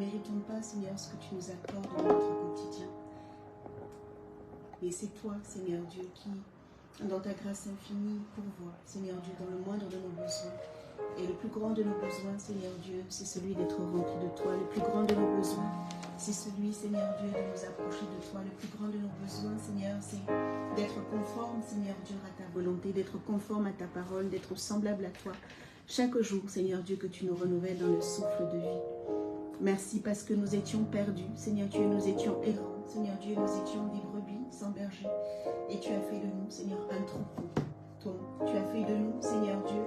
méritons pas, Seigneur, ce que tu nous accordes dans notre quotidien. Et c'est toi, Seigneur Dieu, qui, dans ta grâce infinie, pourvois, Seigneur Dieu, dans le moindre de nos besoins. Et le plus grand de nos besoins, Seigneur Dieu, c'est celui d'être rempli de toi. Le plus grand de nos besoins, c'est celui, Seigneur Dieu, de nous approcher de toi. Le plus grand de nos besoins, Seigneur, c'est d'être conforme, Seigneur Dieu, à ta volonté, d'être conforme à ta parole, d'être semblable à toi. Chaque jour, Seigneur Dieu, que tu nous renouvelles dans le souffle de vie. Merci parce que nous étions perdus, Seigneur Dieu, nous étions errants. Seigneur Dieu, nous étions des brebis sans berger. Et tu as fait de nous, Seigneur, un troupeau. Tu as fait de nous, Seigneur Dieu,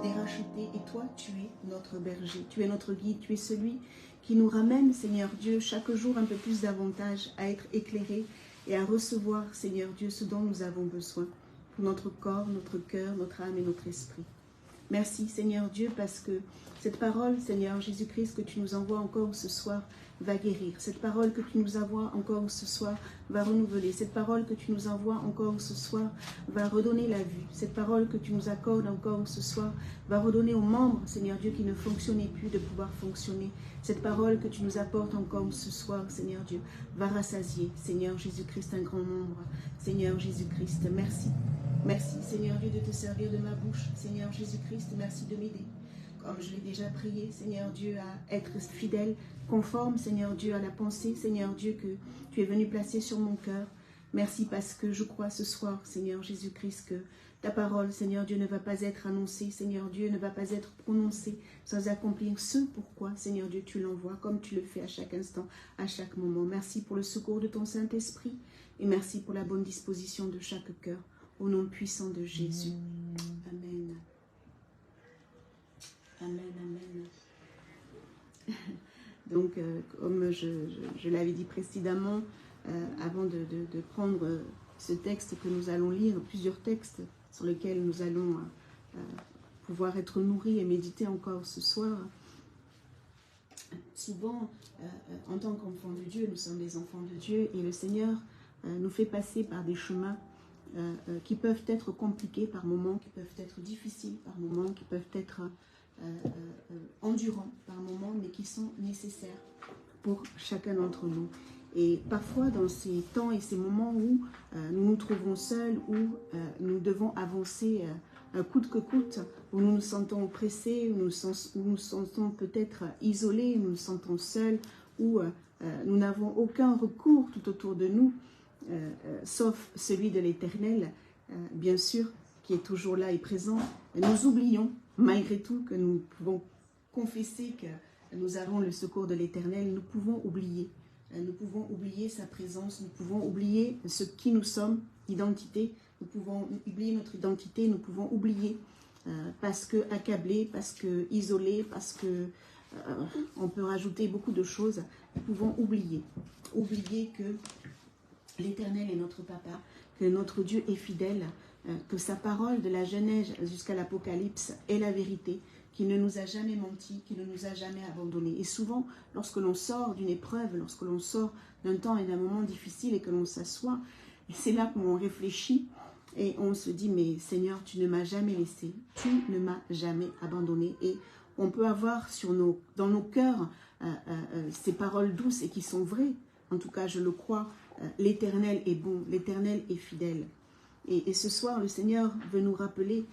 des rachetés. Et toi, tu es notre berger. Tu es notre guide. Tu es celui qui nous ramène, Seigneur Dieu, chaque jour un peu plus davantage à être éclairés et à recevoir, Seigneur Dieu, ce dont nous avons besoin pour notre corps, notre cœur, notre âme et notre esprit. Merci, Seigneur Dieu, parce que cette parole, Seigneur Jésus-Christ, que tu nous envoies encore ce soir, va guérir. Cette parole que tu nous envoies encore ce soir va renouveler. Cette parole que tu nous envoies encore ce soir va redonner la vue. Cette parole que tu nous accordes encore ce soir va redonner aux membres, Seigneur Dieu, qui ne fonctionnaient plus de pouvoir fonctionner. Cette parole que tu nous apportes encore ce soir, Seigneur Dieu, va rassasier, Seigneur Jésus-Christ, un grand nombre. Seigneur Jésus-Christ, merci. Merci, Seigneur Dieu, de te servir de ma bouche. Seigneur Jésus-Christ, merci de m'aider. Comme je l'ai déjà prié, Seigneur Dieu, à être fidèle, conforme, Seigneur Dieu, à la pensée, Seigneur Dieu, que tu es venu placer sur mon cœur. Merci parce que je crois ce soir, Seigneur Jésus-Christ, que ta parole, Seigneur Dieu, ne va pas être annoncée, Seigneur Dieu, ne va pas être prononcée sans accomplir ce pourquoi, Seigneur Dieu, tu l'envoies, comme tu le fais à chaque instant, à chaque moment. Merci pour le secours de ton Saint-Esprit et merci pour la bonne disposition de chaque cœur. Au nom puissant de Jésus. Amen. Amen, amen. Donc, comme je l'avais dit précédemment, avant de prendre ce texte que nous allons lire, plusieurs textes sur lesquels nous allons pouvoir être nourris et méditer encore ce soir. Souvent, en tant qu'enfants de Dieu, nous sommes des enfants de Dieu et le Seigneur nous fait passer par des chemins qui peuvent être compliqués par moments, qui peuvent être difficiles par moments, qui peuvent être endurants par moments, mais qui sont nécessaires pour chacun d'entre nous. Et parfois, dans ces temps et ces moments où nous nous trouvons seuls, où nous devons avancer coûte que coûte, où nous nous sentons oppressés, où nous nous sentons peut-être isolés, où nous nous sentons seuls, où nous n'avons aucun recours tout autour de nous, sauf celui de l'Éternel, bien sûr, qui est toujours là et présent. Nous oublions, malgré tout, que nous pouvons confesser que nous avons le secours de l'Éternel. Nous pouvons oublier sa présence, nous pouvons oublier ce qui nous sommes, identité, nous pouvons oublier notre identité, nous pouvons oublier parce que accablés, parce que isolés, parce que on peut rajouter beaucoup de choses. Nous pouvons oublier que l'Éternel est notre papa, que notre Dieu est fidèle, que sa parole de la Genèse jusqu'à l'Apocalypse est la vérité, qu'il ne nous a jamais menti, qu'il ne nous a jamais abandonnés. Et souvent, lorsque l'on sort d'une épreuve, lorsque l'on sort d'un temps et d'un moment difficile et que l'on s'assoit, c'est là qu'on réfléchit et on se dit, mais Seigneur, tu ne m'as jamais laissé, tu ne m'as jamais abandonné. Et on peut avoir dans nos cœurs ces paroles douces et qui sont vraies. En tout cas, je le crois, l'Éternel est bon, l'Éternel est fidèle. Et ce soir, le Seigneur veut nous rappeler,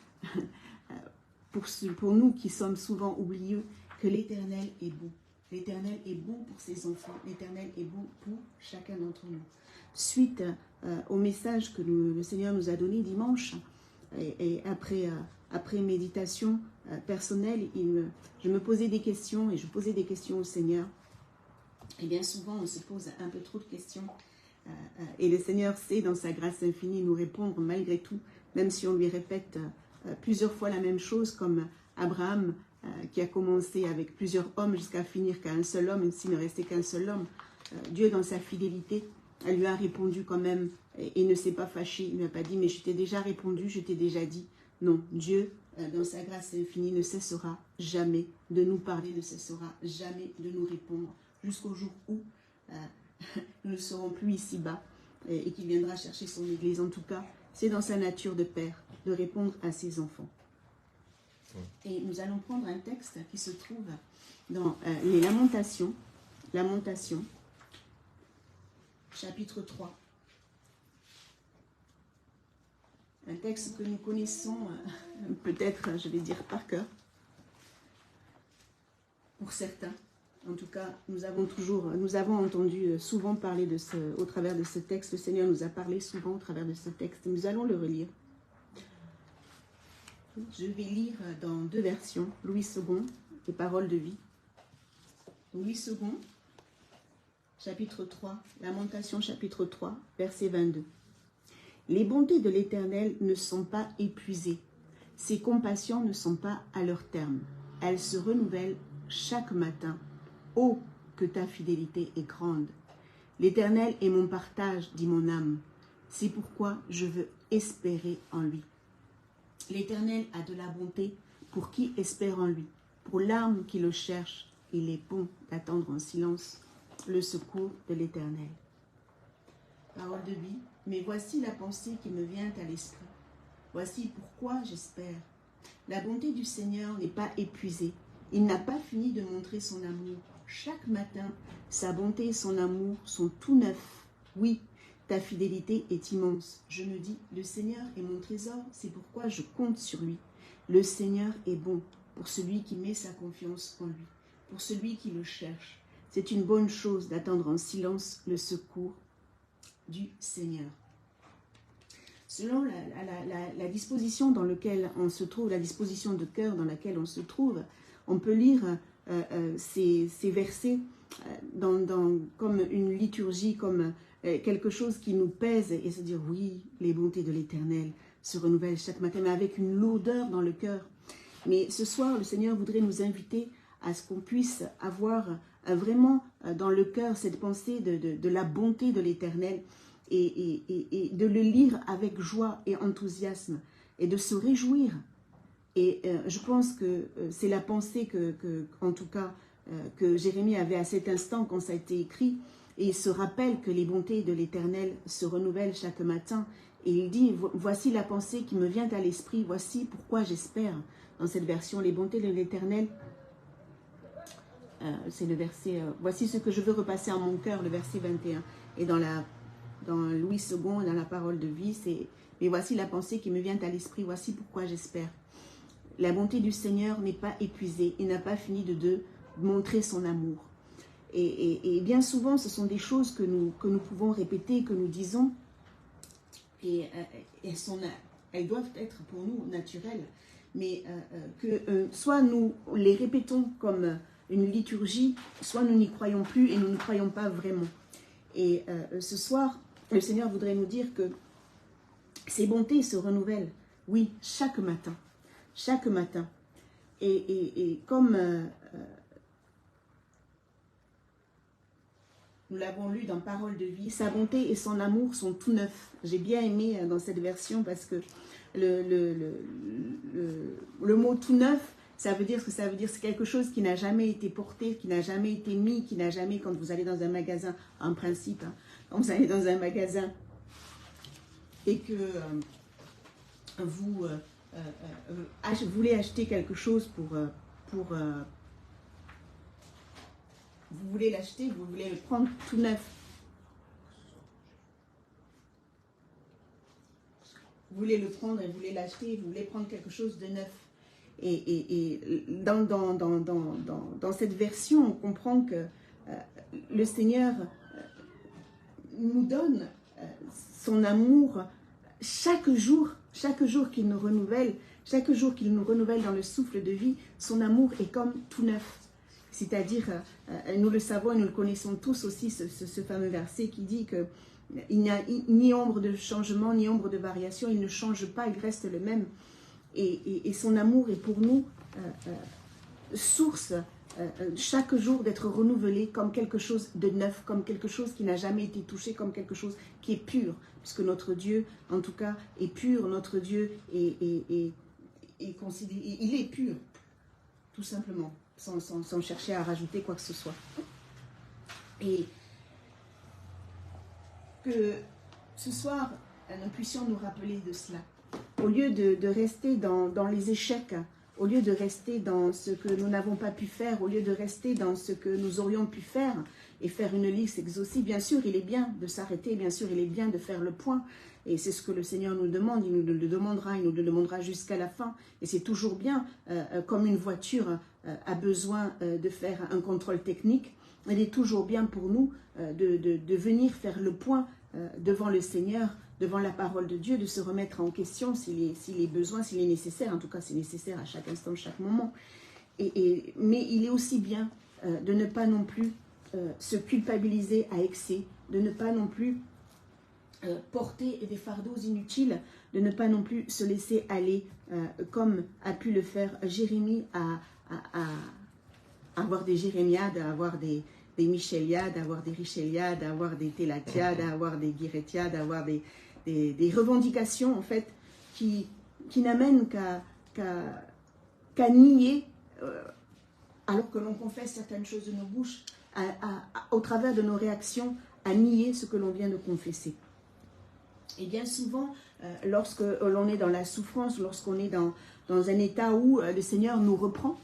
pour nous qui sommes souvent oublieux, que l'Éternel est bon. L'Éternel est bon pour ses enfants, l'Éternel est bon pour chacun d'entre nous. Suite au message que le Seigneur nous a donné dimanche, et après méditation personnelle, je me posais des questions et je posais des questions au Seigneur. Et bien souvent, on se pose un peu trop de questions. Et le Seigneur sait, dans sa grâce infinie, nous répondre malgré tout, même si on lui répète plusieurs fois la même chose, comme Abraham, qui a commencé avec plusieurs hommes jusqu'à finir qu'à un seul homme, et s'il ne restait qu'un seul homme. Dieu, dans sa fidélité, elle lui a répondu quand même, et ne s'est pas fâché. Il ne lui a pas dit, mais je t'ai déjà répondu, je t'ai déjà dit. Non, Dieu, dans sa grâce infinie, ne cessera jamais de nous parler, ne cessera jamais de nous répondre, jusqu'au jour où nous ne serons plus ici-bas et qu'il viendra chercher son Église. En tout cas, c'est dans sa nature de Père de répondre à ses enfants. Et nous allons prendre un texte qui se trouve dans les Lamentations, Lamentation, chapitre 3. Un texte que nous connaissons peut-être, je vais dire, par cœur. Pour certains, en tout cas, nous avons entendu souvent parler au travers de ce texte. Le Seigneur nous a parlé souvent au travers de ce texte. Nous allons le relire. Je vais lire dans 2 versions, Louis II et Paroles de vie. Louis II, chapitre 3, Lamentation, chapitre 3, verset 22. Les bontés de l'Éternel ne sont pas épuisées, ses compassions ne sont pas à leur terme. Elles se renouvellent chaque matin. Oh, que ta fidélité est grande. L'Éternel est mon partage, dit mon âme. C'est pourquoi je veux espérer en lui. L'Éternel a de la bonté pour qui espère en lui. Pour l'âme qui le cherche, il est bon d'attendre en silence le secours de l'Éternel. Parole de vie. Mais voici la pensée qui me vient à l'esprit. Voici pourquoi j'espère. La bonté du Seigneur n'est pas épuisée. Il n'a pas fini de montrer son amour. Chaque matin, sa bonté et son amour sont tout neufs. Oui, ta fidélité est immense. Je me dis, le Seigneur est mon trésor, c'est pourquoi je compte sur lui. Le Seigneur est bon pour celui qui met sa confiance en lui, pour celui qui le cherche. C'est une bonne chose d'attendre en silence le secours du Seigneur. Selon la disposition dans laquelle on se trouve, la disposition de cœur dans laquelle on se trouve, on peut lire ces versets comme une liturgie, comme quelque chose qui nous pèse et se dire oui, les bontés de l'Éternel se renouvellent chaque matin, mais avec une lourdeur dans le cœur. Mais ce soir, le Seigneur voudrait nous inviter à ce qu'on puisse avoir vraiment dans le cœur cette pensée de la bonté de l'Éternel et de le lire avec joie et enthousiasme et de se réjouir. Et je pense que c'est la pensée en tout cas, que Jérémie avait à cet instant quand ça a été écrit. Et il se rappelle que les bontés de l'Éternel se renouvellent chaque matin. Et il dit, voici la pensée qui me vient à l'esprit, voici pourquoi j'espère. Dans cette version, les bontés de l'Éternel, c'est le verset, voici ce que je veux repasser en mon cœur, le verset 21. Et dans Louis II, dans la parole de vie, c'est, mais voici la pensée qui me vient à l'esprit, voici pourquoi j'espère. La bonté du Seigneur n'est pas épuisée, il n'a pas fini de montrer son amour. Et bien souvent, ce sont des choses que nous pouvons répéter, que nous disons, et elles doivent être pour nous naturelles, mais soit nous les répétons comme une liturgie, soit nous n'y croyons plus et nous ne croyons pas vraiment. Et ce soir, le Seigneur voudrait nous dire que ces bontés se renouvellent, oui, chaque matin. Chaque matin. Et comme nous l'avons lu dans Parole de vie, sa bonté et son amour sont tout neufs. J'ai bien aimé dans cette version parce que le mot tout neuf, ça veut dire ce que ça veut dire. C'est quelque chose qui n'a jamais été porté, qui n'a jamais été mis, qui n'a jamais, quand vous allez dans un magasin, en principe, hein, quand vous allez dans un magasin et que vous voulez acheter quelque chose vous voulez l'acheter, vous voulez le prendre tout neuf. Vous voulez le prendre et vous voulez l'acheter, vous voulez prendre quelque chose de neuf. Et dans cette version, on comprend que le Seigneur nous donne son amour chaque jour qu'il nous renouvelle, chaque jour qu'il nous renouvelle dans le souffle de vie, son amour est comme tout neuf. C'est-à-dire, nous le savons et nous le connaissons tous aussi, ce fameux verset qui dit qu'il n'y a ni ombre de changement, ni ombre de variation, il ne change pas, il reste le même. Et son amour est pour nous source chaque jour d'être renouvelé comme quelque chose de neuf, comme quelque chose qui n'a jamais été touché, comme quelque chose qui est pur, puisque notre Dieu, en tout cas, est pur, notre Dieu est considéré, il est pur, tout simplement, sans chercher à rajouter quoi que ce soit. Et que ce soir, nous puissions nous rappeler de cela. Au lieu de rester dans les échecs, au lieu de rester dans ce que nous n'avons pas pu faire, au lieu de rester dans ce que nous aurions pu faire et faire une liste exhaustive, bien sûr, il est bien de s'arrêter, bien sûr, il est bien de faire le point. Et c'est ce que le Seigneur nous demande, il nous le demandera jusqu'à la fin. Et c'est toujours bien, comme une voiture a besoin de faire un contrôle technique, il est toujours bien pour nous de venir faire le point devant le Seigneur, devant la parole de Dieu, de se remettre en question s'il est besoin, s'il est nécessaire. En tout cas, c'est nécessaire à chaque instant, chaque moment. Mais il est aussi bien de ne pas non plus se culpabiliser à excès, de ne pas non plus porter des fardeaux inutiles, de ne pas non plus se laisser aller comme a pu le faire Jérémie à avoir des Jérémiades, à avoir des Micheliades, à avoir des Richeliades, à avoir des Télatiades, à avoir des Guirétiades, à avoir des revendications en fait qui n'amènent qu'à nier, alors que l'on confesse certaines choses de nos bouches, au travers de nos réactions, à nier ce que l'on vient de confesser. Et bien souvent, lorsque l'on est dans la souffrance, lorsqu'on est dans un état où le Seigneur nous reprend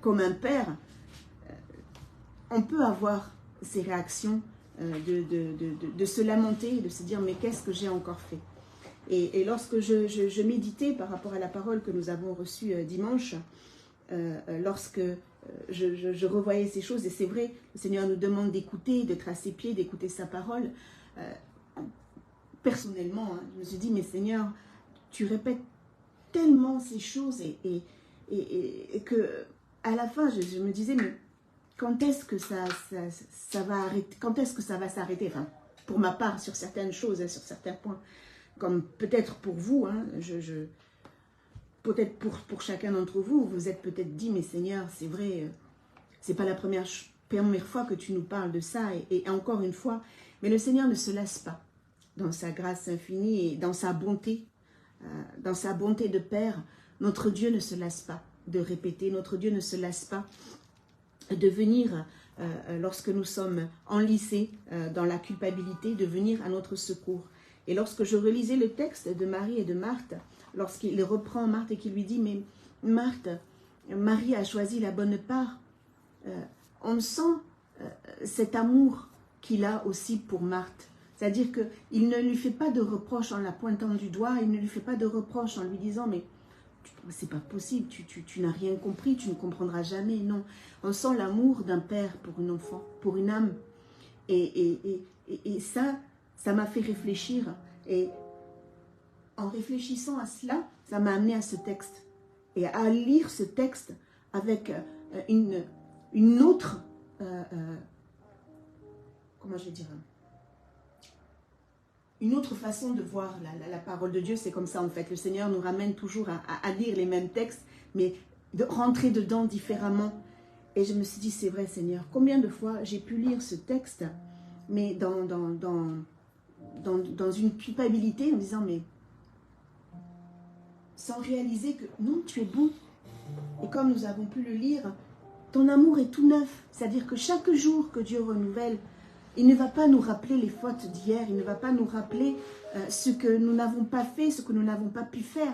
comme un père, on peut avoir ces réactions de se lamenter, de se dire mais qu'est-ce que j'ai encore fait? Et lorsque je méditais par rapport à la parole que nous avons reçue dimanche, lorsque je revoyais ces choses, et c'est vrai, le Seigneur nous demande d'écouter, de tracer pied, d'écouter sa parole. Personnellement, je me suis dit, mais Seigneur, tu répètes tellement ces choses et que à la fin, je me disais, mais quand est-ce que ça va arrêter? Quand est-ce que ça va s'arrêter? Enfin, pour ma part, sur certaines choses, sur certains points, comme peut-être pour vous, peut-être pour chacun d'entre vous, vous êtes peut-être dit, mais Seigneur, c'est vrai, c'est pas la première fois que tu nous parles de ça, et encore une fois, mais le Seigneur ne se lasse pas dans sa grâce infinie et dans sa bonté de Père. Notre Dieu ne se lasse pas de répéter, notre Dieu ne se lasse pas de venir, lorsque nous sommes enlacés dans la culpabilité, de venir à notre secours. Et lorsque je relisais le texte de Marie et de Marthe, lorsqu'il reprend Marthe et qu'il lui dit, mais Marthe, Marie a choisi la bonne part, on sent cet amour qu'il a aussi pour Marthe. C'est-à-dire qu'il ne lui fait pas de reproche en la pointant du doigt, il ne lui fait pas de reproche en lui disant, mais c'est pas possible, tu n'as rien compris, tu ne comprendras jamais. Non, on sent l'amour d'un père pour un enfant, pour une âme. Et ça m'a fait réfléchir. Et en réfléchissant à cela, ça m'a amené à ce texte. Et à lire ce texte avec une autre, comment je vais dire, une autre façon de voir la parole de Dieu. C'est comme ça en fait. Le Seigneur nous ramène toujours à lire les mêmes textes, mais de rentrer dedans différemment. Et je me suis dit, c'est vrai Seigneur, combien de fois j'ai pu lire ce texte, mais dans une culpabilité, en me disant, mais sans réaliser que non, tu es bon. Et comme nous avons pu le lire, ton amour est tout neuf. C'est-à-dire que chaque jour que Dieu renouvelle, il ne va pas nous rappeler les fautes d'hier, il ne va pas nous rappeler ce que nous n'avons pas fait, ce que nous n'avons pas pu faire.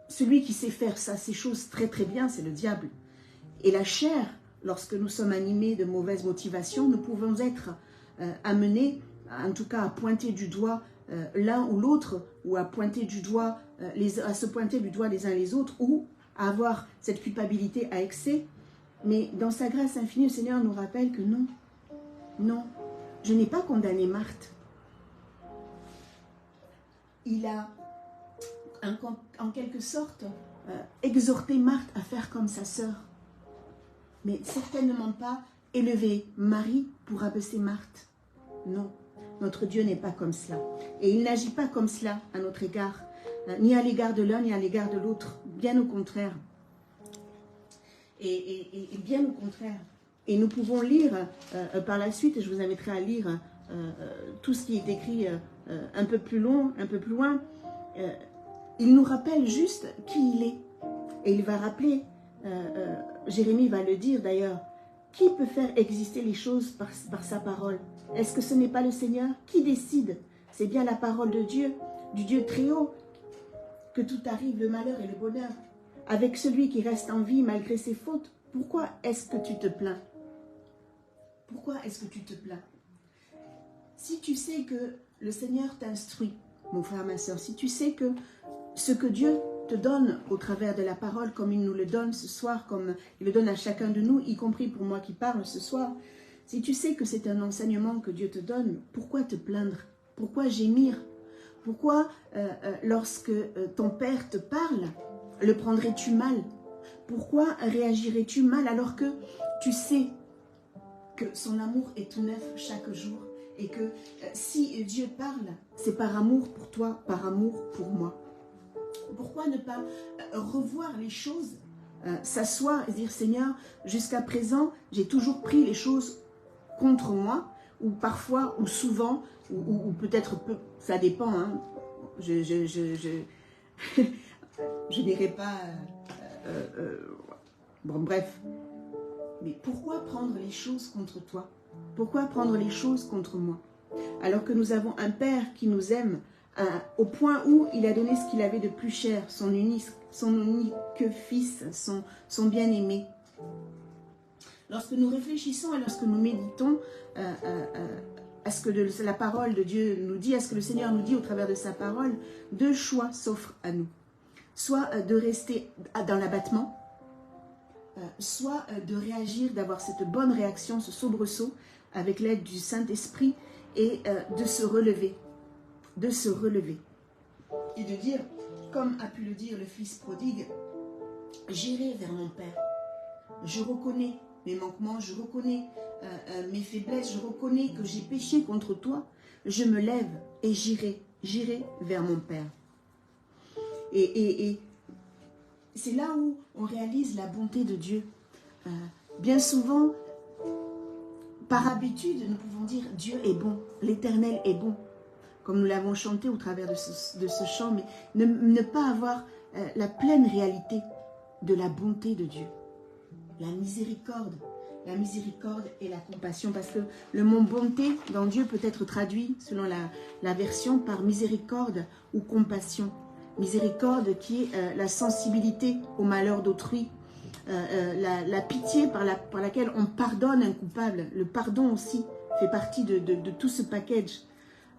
Celui qui sait faire ça, ces choses très très bien, c'est le diable. Et la chair, lorsque nous sommes animés de mauvaises motivations, nous pouvons être amenés, en tout cas à pointer du doigt l'un ou l'autre, ou à pointer du doigt, à se pointer du doigt les uns les autres, ou à avoir cette culpabilité à excès. Mais dans sa grâce infinie, le Seigneur nous rappelle que non, non, je n'ai pas condamné Marthe. Il a, en quelque sorte, exhorté Marthe à faire comme sa sœur. Mais certainement pas élever Marie pour abaisser Marthe. Non, notre Dieu n'est pas comme cela. Et il n'agit pas comme cela à notre égard, ni à l'égard de l'un, ni à l'égard de l'autre. Bien au contraire. Et bien au contraire. Et nous pouvons lire par la suite, et je vous inviterai à lire tout ce qui est écrit un peu plus loin. Il nous rappelle juste qui il est. Et il va rappeler, Jérémie va le dire d'ailleurs, qui peut faire exister les choses par sa parole? Est-ce que ce n'est pas le Seigneur qui décide? C'est bien la parole de Dieu, du Dieu très haut, que tout arrive, le malheur et le bonheur, avec celui qui reste en vie malgré ses fautes, pourquoi est-ce que tu te plains? Pourquoi est-ce que tu te plains? Si tu sais que le Seigneur t'instruit, mon frère, ma soeur, si tu sais que ce que Dieu te donne au travers de la parole, comme il nous le donne ce soir, comme il le donne à chacun de nous, y compris pour moi qui parle ce soir, si tu sais que c'est un enseignement que Dieu te donne, pourquoi te plaindre? Pourquoi gémir? Pourquoi, lorsque ton père te parle, le prendrais-tu mal? Pourquoi réagirais-tu mal alors que tu sais que son amour est tout neuf chaque jour et que si Dieu parle, c'est par amour pour toi, par amour pour moi? Pourquoi ne pas revoir les choses, s'asseoir et dire, Seigneur, jusqu'à présent, j'ai toujours pris les choses contre moi, ou parfois, ou souvent, ou peut-être peu, ça dépend, hein. Je n'irai pas... bon, bref. Mais pourquoi prendre les choses contre toi? Pourquoi prendre les choses contre moi? Alors que nous avons un Père qui nous aime, au point où il a donné ce qu'il avait de plus cher, son unique fils, son bien-aimé. Lorsque nous réfléchissons et lorsque nous méditons à ce que la parole de Dieu nous dit, à ce que le Seigneur nous dit au travers de sa parole, deux choix s'offrent à nous. Soit de rester dans l'abattement, soit de réagir, d'avoir cette bonne réaction, ce soubresaut, avec l'aide du Saint-Esprit, et de se relever. De se relever. Et de dire, comme a pu le dire le Fils prodigue, j'irai vers mon Père. Je reconnais mes manquements, je reconnais mes faiblesses, je reconnais que j'ai péché contre toi. Je me lève et j'irai vers mon Père. Et c'est là où on réalise la bonté de Dieu. Bien souvent, par habitude, nous pouvons dire Dieu est bon, l'Éternel est bon, comme nous l'avons chanté au travers de ce chant, mais ne pas avoir la pleine réalité de la bonté de Dieu, la miséricorde et la compassion, parce que le mot bonté dans Dieu peut être traduit, selon la version, par miséricorde ou compassion. Miséricorde qui est la sensibilité au malheur d'autrui, la pitié par laquelle on pardonne un coupable. Le pardon aussi fait partie de tout ce package,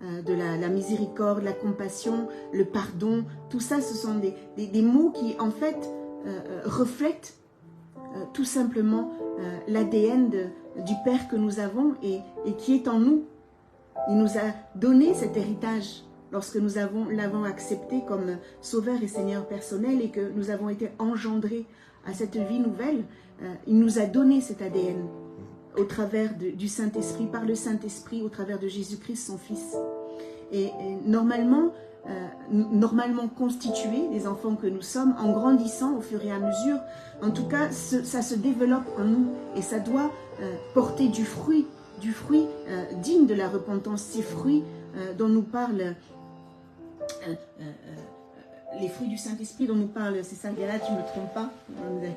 de la miséricorde, la compassion, le pardon. Tout ça, ce sont des mots qui en fait reflètent tout simplement l'ADN du Père que nous avons et qui est en nous. Il nous a donné cet héritage lorsque nous l'avons accepté comme Sauveur et Seigneur personnel et que nous avons été engendrés à cette vie nouvelle. Il nous a donné cet ADN au travers du Saint-Esprit, par le Saint-Esprit, au travers de Jésus-Christ, son Fils. Et normalement constitués, les enfants que nous sommes, en grandissant au fur et à mesure, en tout cas, ça se développe en nous et ça doit porter du fruit digne de la repentance, ces fruits dont nous parlent les fruits du Saint-Esprit dont nous parle, c'est ça, là tu ne me trompes pas,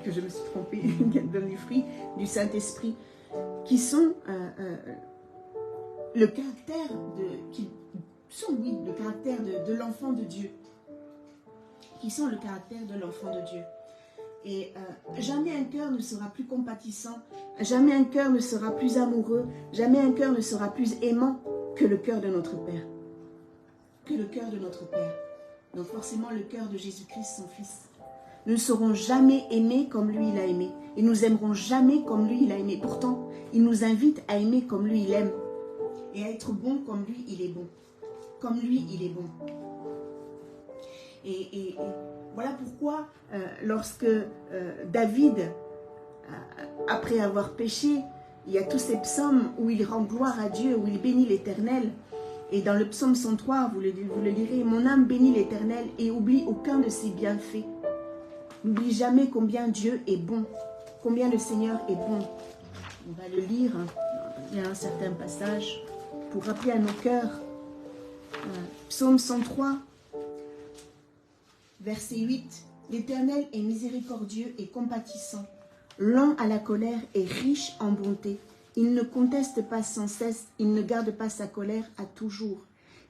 que je me suis trompée, les fruits du Saint-Esprit, qui sont le caractère le caractère de l'enfant de Dieu, qui sont le caractère de l'enfant de Dieu. Et jamais un cœur ne sera plus compatissant, jamais un cœur ne sera plus amoureux, jamais un cœur ne sera plus aimant que le cœur de notre Père. Que le cœur de notre Père. Donc forcément le cœur de Jésus-Christ, son Fils. Nous ne serons jamais aimés comme lui il a aimé. Et nous aimerons jamais comme lui il a aimé. Pourtant, il nous invite à aimer comme lui il aime. Et à être bon comme lui il est bon. Comme lui il est bon. Et voilà pourquoi lorsque David, après avoir péché, il y a tous ces psaumes où il rend gloire à Dieu, où il bénit l'Éternel. Et dans le psaume 103, vous le lirez, « Mon âme bénit l'Éternel et oublie aucun de ses bienfaits. » N'oublie jamais combien Dieu est bon, combien le Seigneur est bon. On va le lire, il y a un certain passage pour rappeler à nos cœurs. Psaume 103, verset 8. « L'Éternel est miséricordieux et compatissant, lent à la colère et riche en bonté. Il ne conteste pas sans cesse, il ne garde pas sa colère à toujours.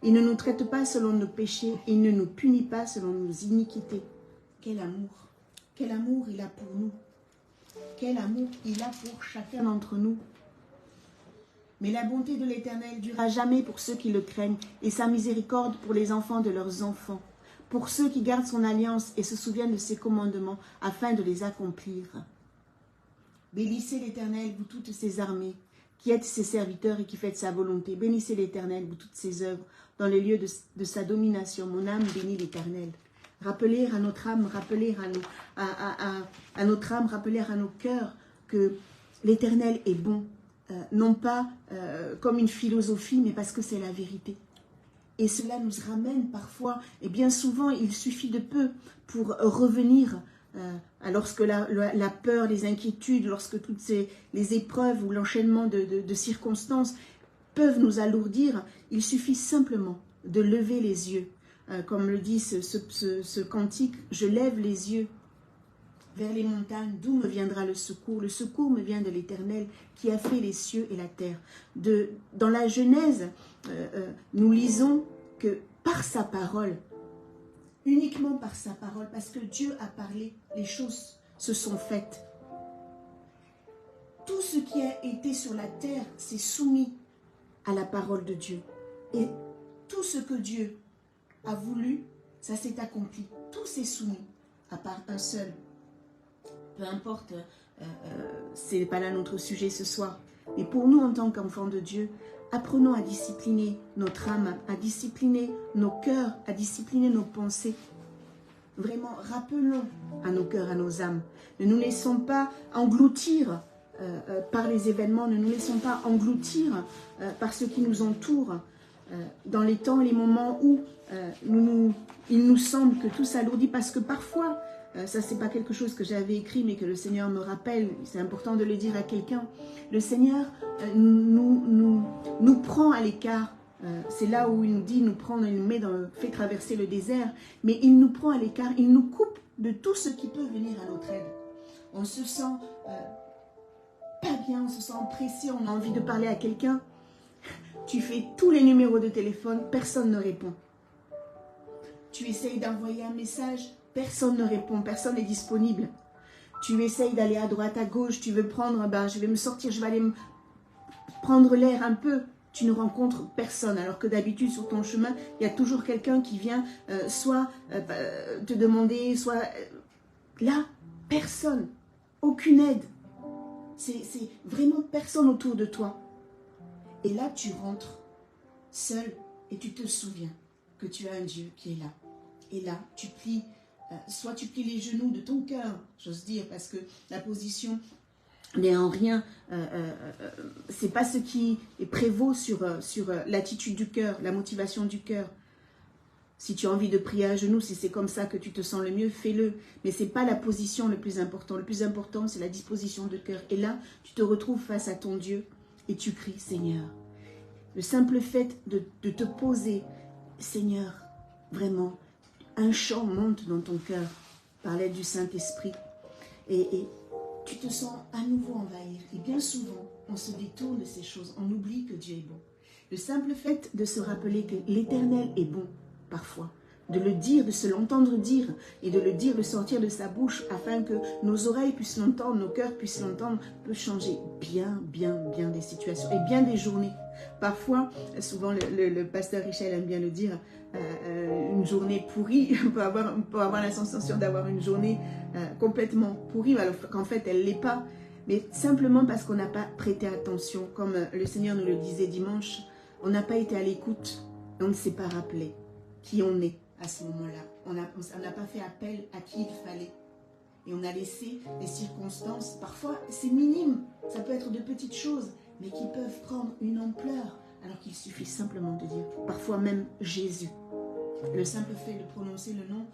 Il ne nous traite pas selon nos péchés. Il ne nous punit pas selon nos iniquités. Quel amour! Quel amour il a pour nous! Quel amour il a pour chacun d'entre nous! Mais la bonté de l'Éternel durera jamais pour ceux qui le craignent, et sa miséricorde pour les enfants de leurs enfants, pour ceux qui gardent son alliance et se souviennent de ses commandements, afin de les accomplir. Bénissez l'Éternel, vous toutes ses armées, qui êtes ses serviteurs et qui faites sa volonté. Bénissez l'Éternel, vous toutes ses œuvres, dans les lieux de sa domination. Mon âme bénit l'Éternel. Rappelez à notre âme, rappelez à notre âme, rappelez à nos cœurs que l'Éternel est bon. Non pas comme une philosophie, mais parce que c'est la vérité. Et cela nous ramène parfois, et bien souvent, il suffit de peu pour revenir lorsque la peur, les inquiétudes, lorsque toutes les épreuves ou l'enchaînement de circonstances peuvent nous alourdir. Il suffit simplement de lever les yeux. Comme le dit ce cantique, je lève les yeux vers les montagnes, d'où me viendra le secours? Le secours me vient de l'Éternel qui a fait les cieux et la terre. Dans la Genèse, nous lisons que par sa parole, uniquement par sa parole, parce que Dieu a parlé, les choses se sont faites. Tout ce qui a été sur la terre s'est soumis à la parole de Dieu. Et tout ce que Dieu a voulu, ça s'est accompli. Tout s'est soumis, à part un seul. Peu importe, ce n'est pas là notre sujet ce soir. Mais pour nous, en tant qu'enfants de Dieu, apprenons à discipliner notre âme, à discipliner nos cœurs, à discipliner nos pensées. Vraiment, rappelons à nos cœurs, à nos âmes. Ne nous laissons pas engloutir par les événements, ne nous laissons pas engloutir par ce qui nous entoure. Dans les temps et les moments où il nous semble que tout s'alourdit, parce que parfois, ça c'est pas quelque chose que j'avais écrit mais que le Seigneur me rappelle, c'est important de le dire à quelqu'un, le Seigneur nous prend à l'écart, c'est là où il nous dit, il nous met fait traverser le désert, mais il nous prend à l'écart, il nous coupe de tout ce qui peut venir à notre aide. On se sent pas bien, on se sent pressé, on a envie de parler à quelqu'un. Tu fais tous les numéros de téléphone, personne ne répond. Tu essayes d'envoyer un message, personne ne répond, personne n'est disponible. Tu essayes d'aller à droite, à gauche, tu veux prendre, je vais me sortir, je vais aller prendre l'air un peu. Tu ne rencontres personne, alors que d'habitude sur ton chemin, il y a toujours quelqu'un qui vient soit te demander, soit... Là, personne, aucune aide. C'est vraiment personne autour de toi. Et là, tu rentres seul et tu te souviens que tu as un Dieu qui est là. Et là, tu plies, soit tu plies les genoux de ton cœur, j'ose dire, parce que la position n'est en rien, c'est pas ce qui prévaut sur l'attitude du cœur, la motivation du cœur. Si tu as envie de prier à genoux, si c'est comme ça que tu te sens le mieux, fais-le. Mais ce n'est pas la position le plus important. Le plus important, c'est la disposition de cœur. Et là, tu te retrouves face à ton Dieu et tu cries, Seigneur. Le simple fait de te poser, Seigneur, vraiment, un chant monte dans ton cœur par l'aide du Saint-Esprit. Et tu te sens à nouveau envahir. Et bien souvent, on se détourne de ces choses. On oublie que Dieu est bon. Le simple fait de se rappeler que l'Éternel est bon, parfois, de le dire, de se l'entendre dire et de le dire, de sortir de sa bouche afin que nos oreilles puissent l'entendre, nos cœurs puissent l'entendre, peut changer bien des situations et bien des journées. Parfois, souvent le pasteur Richel aime bien le dire, une journée pourrie, on peut avoir la sensation d'avoir une journée complètement pourrie, alors qu'en fait elle ne l'est pas, mais simplement parce qu'on n'a pas prêté attention, comme le Seigneur nous le disait dimanche, on n'a pas été à l'écoute, on ne s'est pas rappelé qui on est à ce moment-là. On n'a pas fait appel à qui il fallait. Et on a laissé les circonstances, parfois c'est minime, ça peut être de petites choses, mais qui peuvent prendre une ampleur, alors qu'il suffit simplement de dire, parfois même Jésus. Le simple fait de prononcer le nom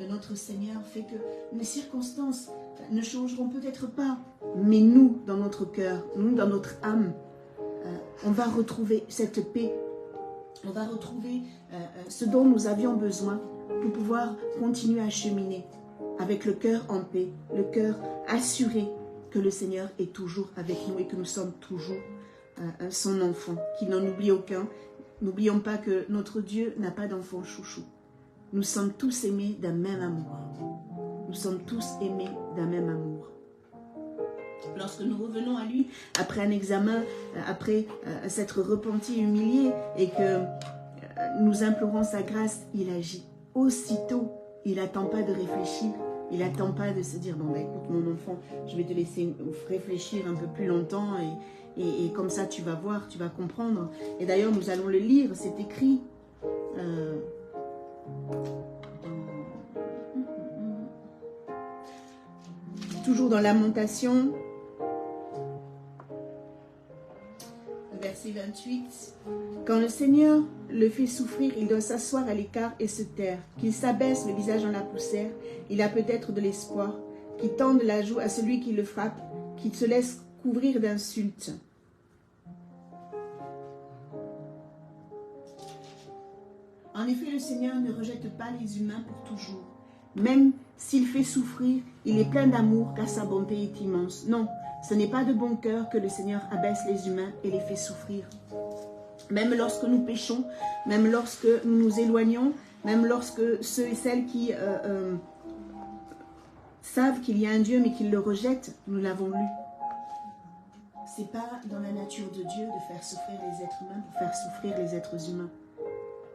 de notre Seigneur fait que les circonstances ne changeront peut-être pas, mais nous, dans notre cœur, nous, dans notre âme, on va retrouver cette paix. On va retrouver ce dont nous avions besoin pour pouvoir continuer à cheminer avec le cœur en paix, le cœur assuré que le Seigneur est toujours avec nous et que nous sommes toujours son enfant, qu'il n'en oublie aucun. N'oublions pas que notre Dieu n'a pas d'enfant chouchou. Nous sommes tous aimés d'un même amour. Nous sommes tous aimés d'un même amour. Lorsque nous revenons à lui, après un examen, après s'être repenti, humilié, et que nous implorons sa grâce, il agit. Aussitôt, il n'attend pas de réfléchir. Il n'attend pas de se dire, bon, ben, écoute mon enfant, je vais te laisser réfléchir un peu plus longtemps et comme ça tu vas voir, tu vas comprendre. Et d'ailleurs, nous allons le lire, c'est écrit toujours dans Lamentation, verset 28. Quand le Seigneur le fait souffrir, il doit s'asseoir à l'écart et se taire. Qu'il s'abaisse le visage dans la poussière, il a peut-être de l'espoir. Qu'il tende la joue à celui qui le frappe, qu'il se laisse couvrir d'insultes. En effet, le Seigneur ne rejette pas les humains pour toujours. Même s'il fait souffrir, il est plein d'amour car sa bonté est immense. Non, ce n'est pas de bon cœur que le Seigneur abaisse les humains et les fait souffrir. Même lorsque nous péchons, même lorsque nous nous éloignons, même lorsque ceux et celles qui savent qu'il y a un Dieu mais qu'ils le rejettent, nous l'avons lu. Ce n'est pas dans la nature de Dieu de faire souffrir les êtres humains pour faire souffrir les êtres humains.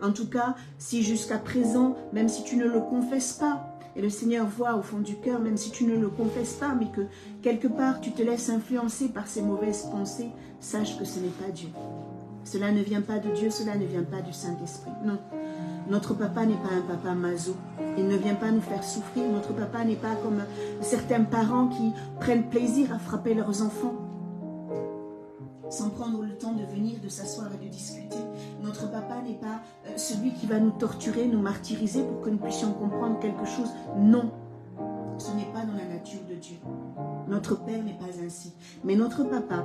En tout cas, si jusqu'à présent, même si tu ne le confesses pas, et le Seigneur voit au fond du cœur, même si tu ne le confesses pas, mais que quelque part tu te laisses influencer par ces mauvaises pensées, sache que ce n'est pas Dieu. Cela ne vient pas de Dieu, cela ne vient pas du Saint-Esprit. Non, notre papa n'est pas un papa maso. Il ne vient pas nous faire souffrir. Notre papa n'est pas comme certains parents qui prennent plaisir à frapper leurs enfants, sans prendre le temps de venir, de s'asseoir et de discuter. Notre papa n'est pas celui qui va nous torturer, nous martyriser pour que nous puissions comprendre quelque chose. Non, ce n'est pas dans la nature de Dieu. Notre Père n'est pas ainsi. Mais notre papa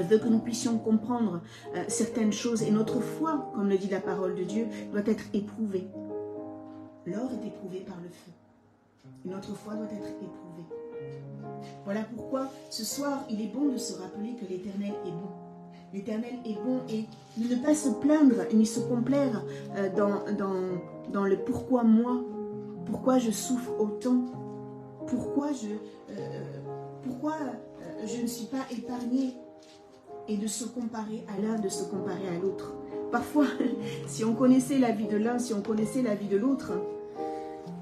veut que nous puissions comprendre certaines choses. Et notre foi, comme le dit la parole de Dieu, doit être éprouvée. L'or est éprouvé par le feu. Et notre foi doit être éprouvée. Voilà pourquoi ce soir, il est bon de se rappeler que l'Éternel est bon. L'Éternel est bon et de ne pas se plaindre ni se complaire dans le pourquoi moi, pourquoi je souffre autant, pourquoi je ne suis pas épargnée, et de se comparer à l'un, de se comparer à l'autre. Parfois, si on connaissait la vie de l'un, si on connaissait la vie de l'autre,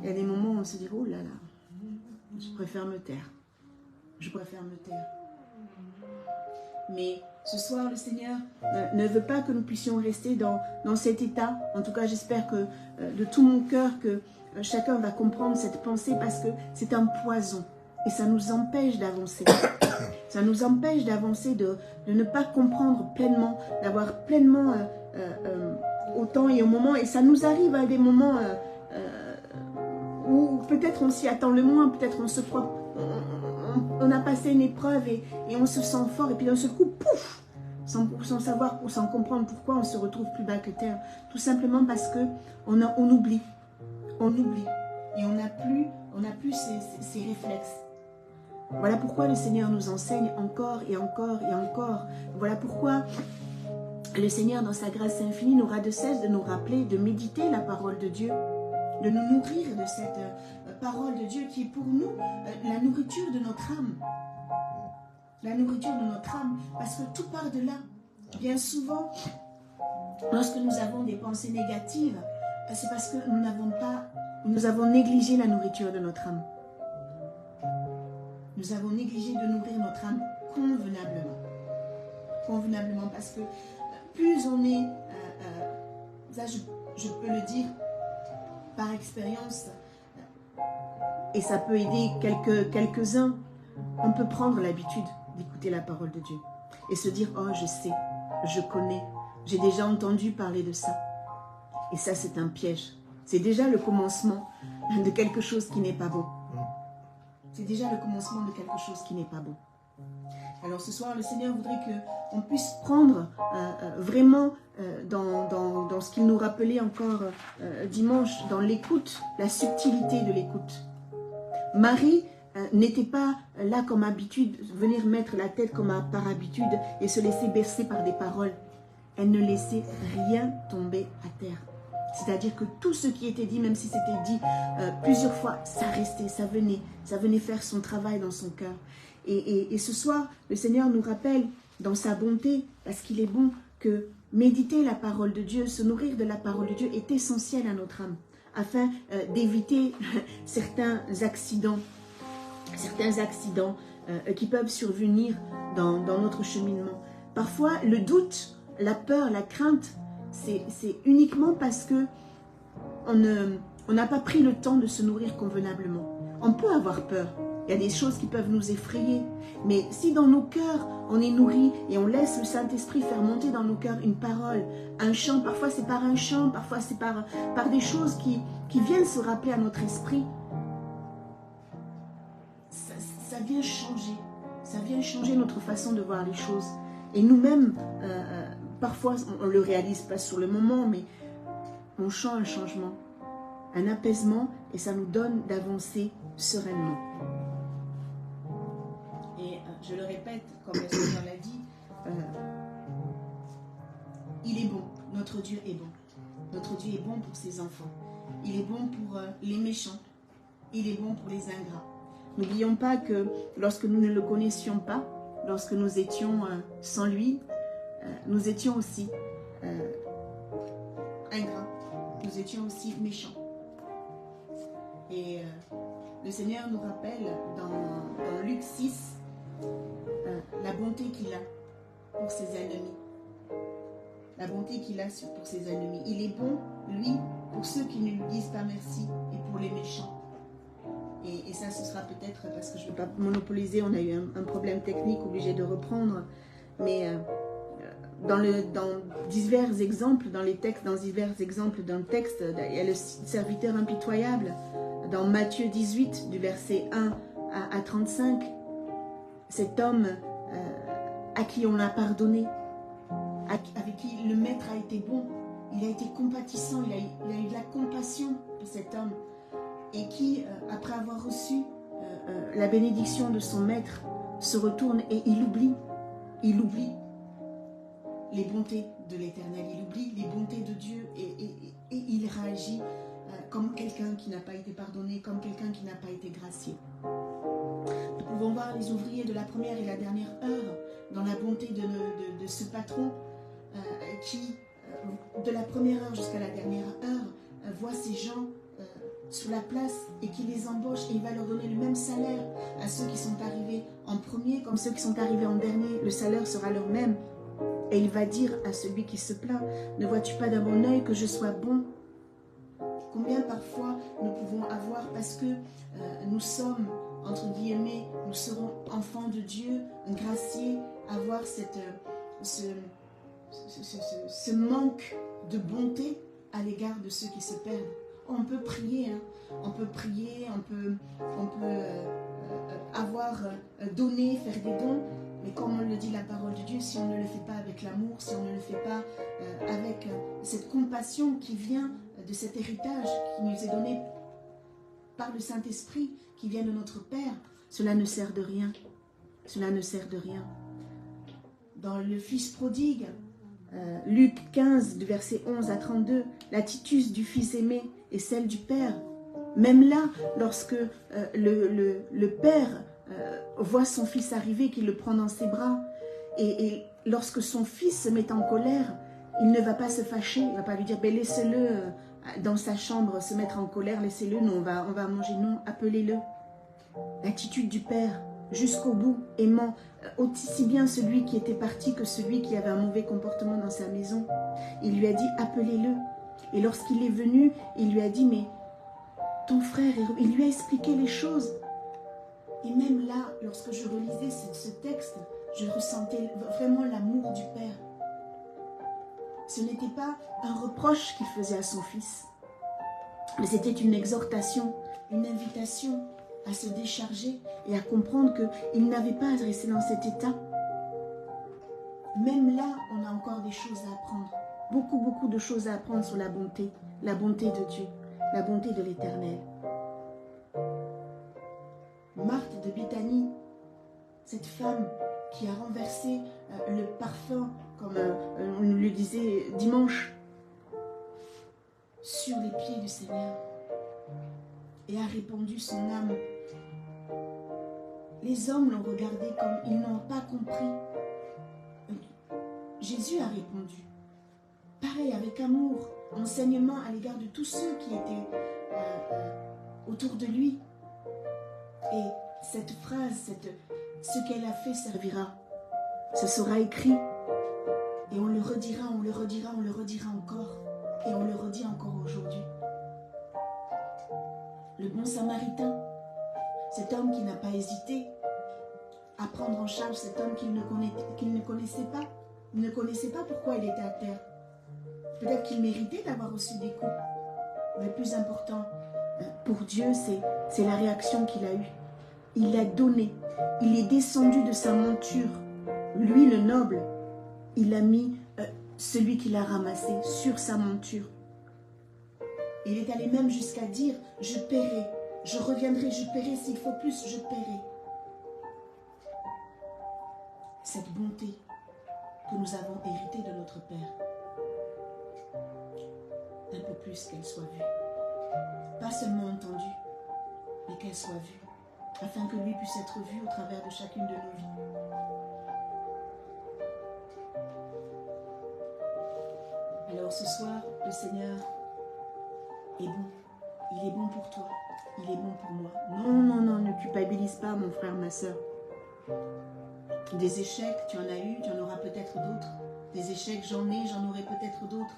il y a des moments où on se dit, oh là là, je préfère me taire. Je préfère me taire. Mais ce soir, le Seigneur ne veut pas que nous puissions rester dans cet état. En tout cas, j'espère que de tout mon cœur, que chacun va comprendre cette pensée parce que c'est un poison. Et ça nous empêche d'avancer. Ça nous empêche d'avancer, de ne pas comprendre pleinement, d'avoir pleinement au temps et au moment. Et ça nous arrive à des moments où peut-être on s'y attend le moins, peut-être on se croit... On a passé une épreuve et on se sent fort. Et puis d'un seul coup, pouf, sans savoir, sans comprendre pourquoi, on se retrouve plus bas que terre. Tout simplement parce qu'on oublie. On oublie. Et on n'a plus ces réflexes. Voilà pourquoi le Seigneur nous enseigne encore et encore et encore. Voilà pourquoi le Seigneur, dans sa grâce infinie, n'aura de cesse de nous rappeler, de méditer la parole de Dieu, de nous nourrir de cette parole de Dieu qui est pour nous la nourriture de notre âme. La nourriture de notre âme, parce que tout part de là. Bien souvent, lorsque nous avons des pensées négatives, c'est parce que nous avons négligé la nourriture de notre âme. Nous avons négligé de nourrir notre âme convenablement. Convenablement, parce que plus on est, ça je peux le dire par expérience, et ça peut aider quelques-uns, on peut prendre l'habitude d'écouter la parole de Dieu et se dire, oh je sais, je connais, j'ai déjà entendu parler de ça. Et ça c'est un piège. C'est déjà le commencement de quelque chose qui n'est pas bon. C'est déjà le commencement de quelque chose qui n'est pas bon. Alors ce soir, le Seigneur voudrait qu'on puisse prendre vraiment dans ce qu'il nous rappelait encore dimanche, dans l'écoute, la subtilité de l'écoute. Marie n'était pas là comme habitude, venir mettre la tête comme par habitude et se laisser bercer par des paroles. elle ne laissait rien tomber à terre. C'est-à-dire que tout ce qui était dit, même si c'était dit plusieurs fois, ça restait, ça venait faire son travail dans son cœur. Et ce soir, le Seigneur nous rappelle dans sa bonté, parce qu'il est bon, que méditer la parole de Dieu, se nourrir de la parole de Dieu est essentiel à notre âme, afin d'éviter certains accidents qui peuvent survenir dans notre cheminement. Parfois, le doute, la peur, la crainte, c'est uniquement parce que on n'a pas pris le temps de se nourrir convenablement. On peut avoir peur. Il y a des choses qui peuvent nous effrayer. Mais si dans nos cœurs, on est nourri et on laisse le Saint-Esprit faire monter dans nos cœurs une parole, un chant, parfois c'est par un chant, parfois c'est par des choses qui viennent se rappeler à notre esprit, ça vient changer. Ça vient changer notre façon de voir les choses. Et nous-mêmes, parfois, on ne le réalise pas sur le moment, mais on sent un changement, un apaisement, et ça nous donne d'avancer sereinement. Et je le répète, comme le Seigneur l'a dit, il est bon, notre Dieu est bon. Notre Dieu est bon pour ses enfants. Il est bon pour les méchants. Il est bon pour les ingrats. N'oublions pas que lorsque nous ne le connaissions pas, lorsque nous étions sans lui, nous étions aussi ingrats, nous étions aussi méchants. Et le Seigneur nous rappelle dans Luc 6 la bonté qu'il a pour ses ennemis. La bonté qu'il a pour ses ennemis. Il est bon, lui, pour ceux qui ne lui disent pas merci et pour les méchants. Et ça, ce sera peut-être parce que je ne veux pas monopoliser, on a eu un problème technique, obligé de reprendre. Mais dans divers exemples, dans divers exemples d'un texte, il y a le serviteur impitoyable. Dans Matthieu 18, du verset 1 à 35, cet homme à qui on a pardonné, avec qui le maître a été bon, il a été compatissant, il a eu de la compassion pour cet homme. Et qui, après avoir reçu la bénédiction de son maître, se retourne et il oublie les bontés de l'Éternel, il oublie les bontés de Dieu et il réagit comme quelqu'un qui n'a pas été pardonné, comme quelqu'un qui n'a pas été gracié. Nous pouvons voir les ouvriers de la première et la dernière heure dans la bonté de ce patron qui, de la première heure jusqu'à la dernière heure, voit ces gens sur la place et qui les embauche et il va leur donner le même salaire à ceux qui sont arrivés en premier comme ceux qui sont arrivés en dernier. Le salaire sera leur même. Et il va dire à celui qui se plaint, ne vois-tu pas d'un bon œil que je sois bon? Combien parfois nous pouvons avoir parce que nous sommes, entre guillemets, nous serons enfants de Dieu, graciés, avoir ce manque de bonté à l'égard de ceux qui se perdent. On peut prier, on peut avoir donné, faire des dons, mais comme on le dit la parole de Dieu, si on ne le fait pas avec l'amour, si on ne le fait pas avec cette compassion qui vient de cet héritage qui nous est donné par le Saint-Esprit, qui vient de notre Père, cela ne sert de rien. Cela ne sert de rien. Dans le Fils prodigue, Luc 15, du verset 11 à 32, l'attitude du Fils aimé et celle du Père. Même là, lorsque le Père voit son Fils arriver, qu'il le prend dans ses bras, et lorsque son Fils se met en colère, il ne va pas se fâcher, il ne va pas lui dire ben, laissez-le dans sa chambre se mettre en colère, laissez-le, non, on va manger, non, appelez-le. L'attitude du Père, jusqu'au bout, aimant aussi bien celui qui était parti que celui qui avait un mauvais comportement dans sa maison. Il lui a dit appelez-le. Et lorsqu'il est venu, il lui a dit mais ton frère, il lui a expliqué les choses. Et même là, lorsque je relisais ce texte, je ressentais vraiment l'amour du Père. Ce n'était pas un reproche qu'il faisait à son fils, mais c'était une exhortation, une invitation à se décharger et à comprendre qu'il n'avait pas à rester dans cet état. Même là, on a encore des choses à apprendre. Beaucoup de choses à apprendre sur la bonté de Dieu, la bonté de l'Éternel. Marthe de Béthanie, cette femme qui a renversé le parfum comme on nous le disait dimanche, sur les pieds du Seigneur et a répandu son âme. Les hommes l'ont regardé comme ils n'ont pas compris. Jésus a répondu. Pareil, avec amour, enseignement à l'égard de tous ceux qui étaient autour de lui. Et cette phrase, ce qu'elle a fait servira. Ce sera écrit. Et on le redira, on le redira, on le redira encore. Et on le redit encore aujourd'hui. Le bon samaritain, cet homme qui n'a pas hésité à prendre en charge cet homme qu'il ne connaissait pas. Il ne connaissait pas pourquoi il était à terre. Peut-être qu'il méritait d'avoir reçu des coups. Mais le plus important pour Dieu, c'est la réaction qu'il a eue. Il a donné. Il est descendu de sa monture. Lui, le noble, il a mis celui qu'il a ramassé sur sa monture. Il est allé même jusqu'à dire, je paierai, je reviendrai, je paierai, s'il faut plus, je paierai. Cette bonté que nous avons héritée de notre Père, un peu plus qu'elle soit vue. Pas seulement entendue, mais qu'elle soit vue, afin que lui puisse être vu au travers de chacune de nos vies. Alors ce soir, le Seigneur est bon. Il est bon pour toi. Il est bon pour moi. Non, non, non, ne culpabilise pas, mon frère, ma soeur. Des échecs, tu en as eu, tu en auras peut-être d'autres. Des échecs, j'en ai, j'en aurai peut-être d'autres.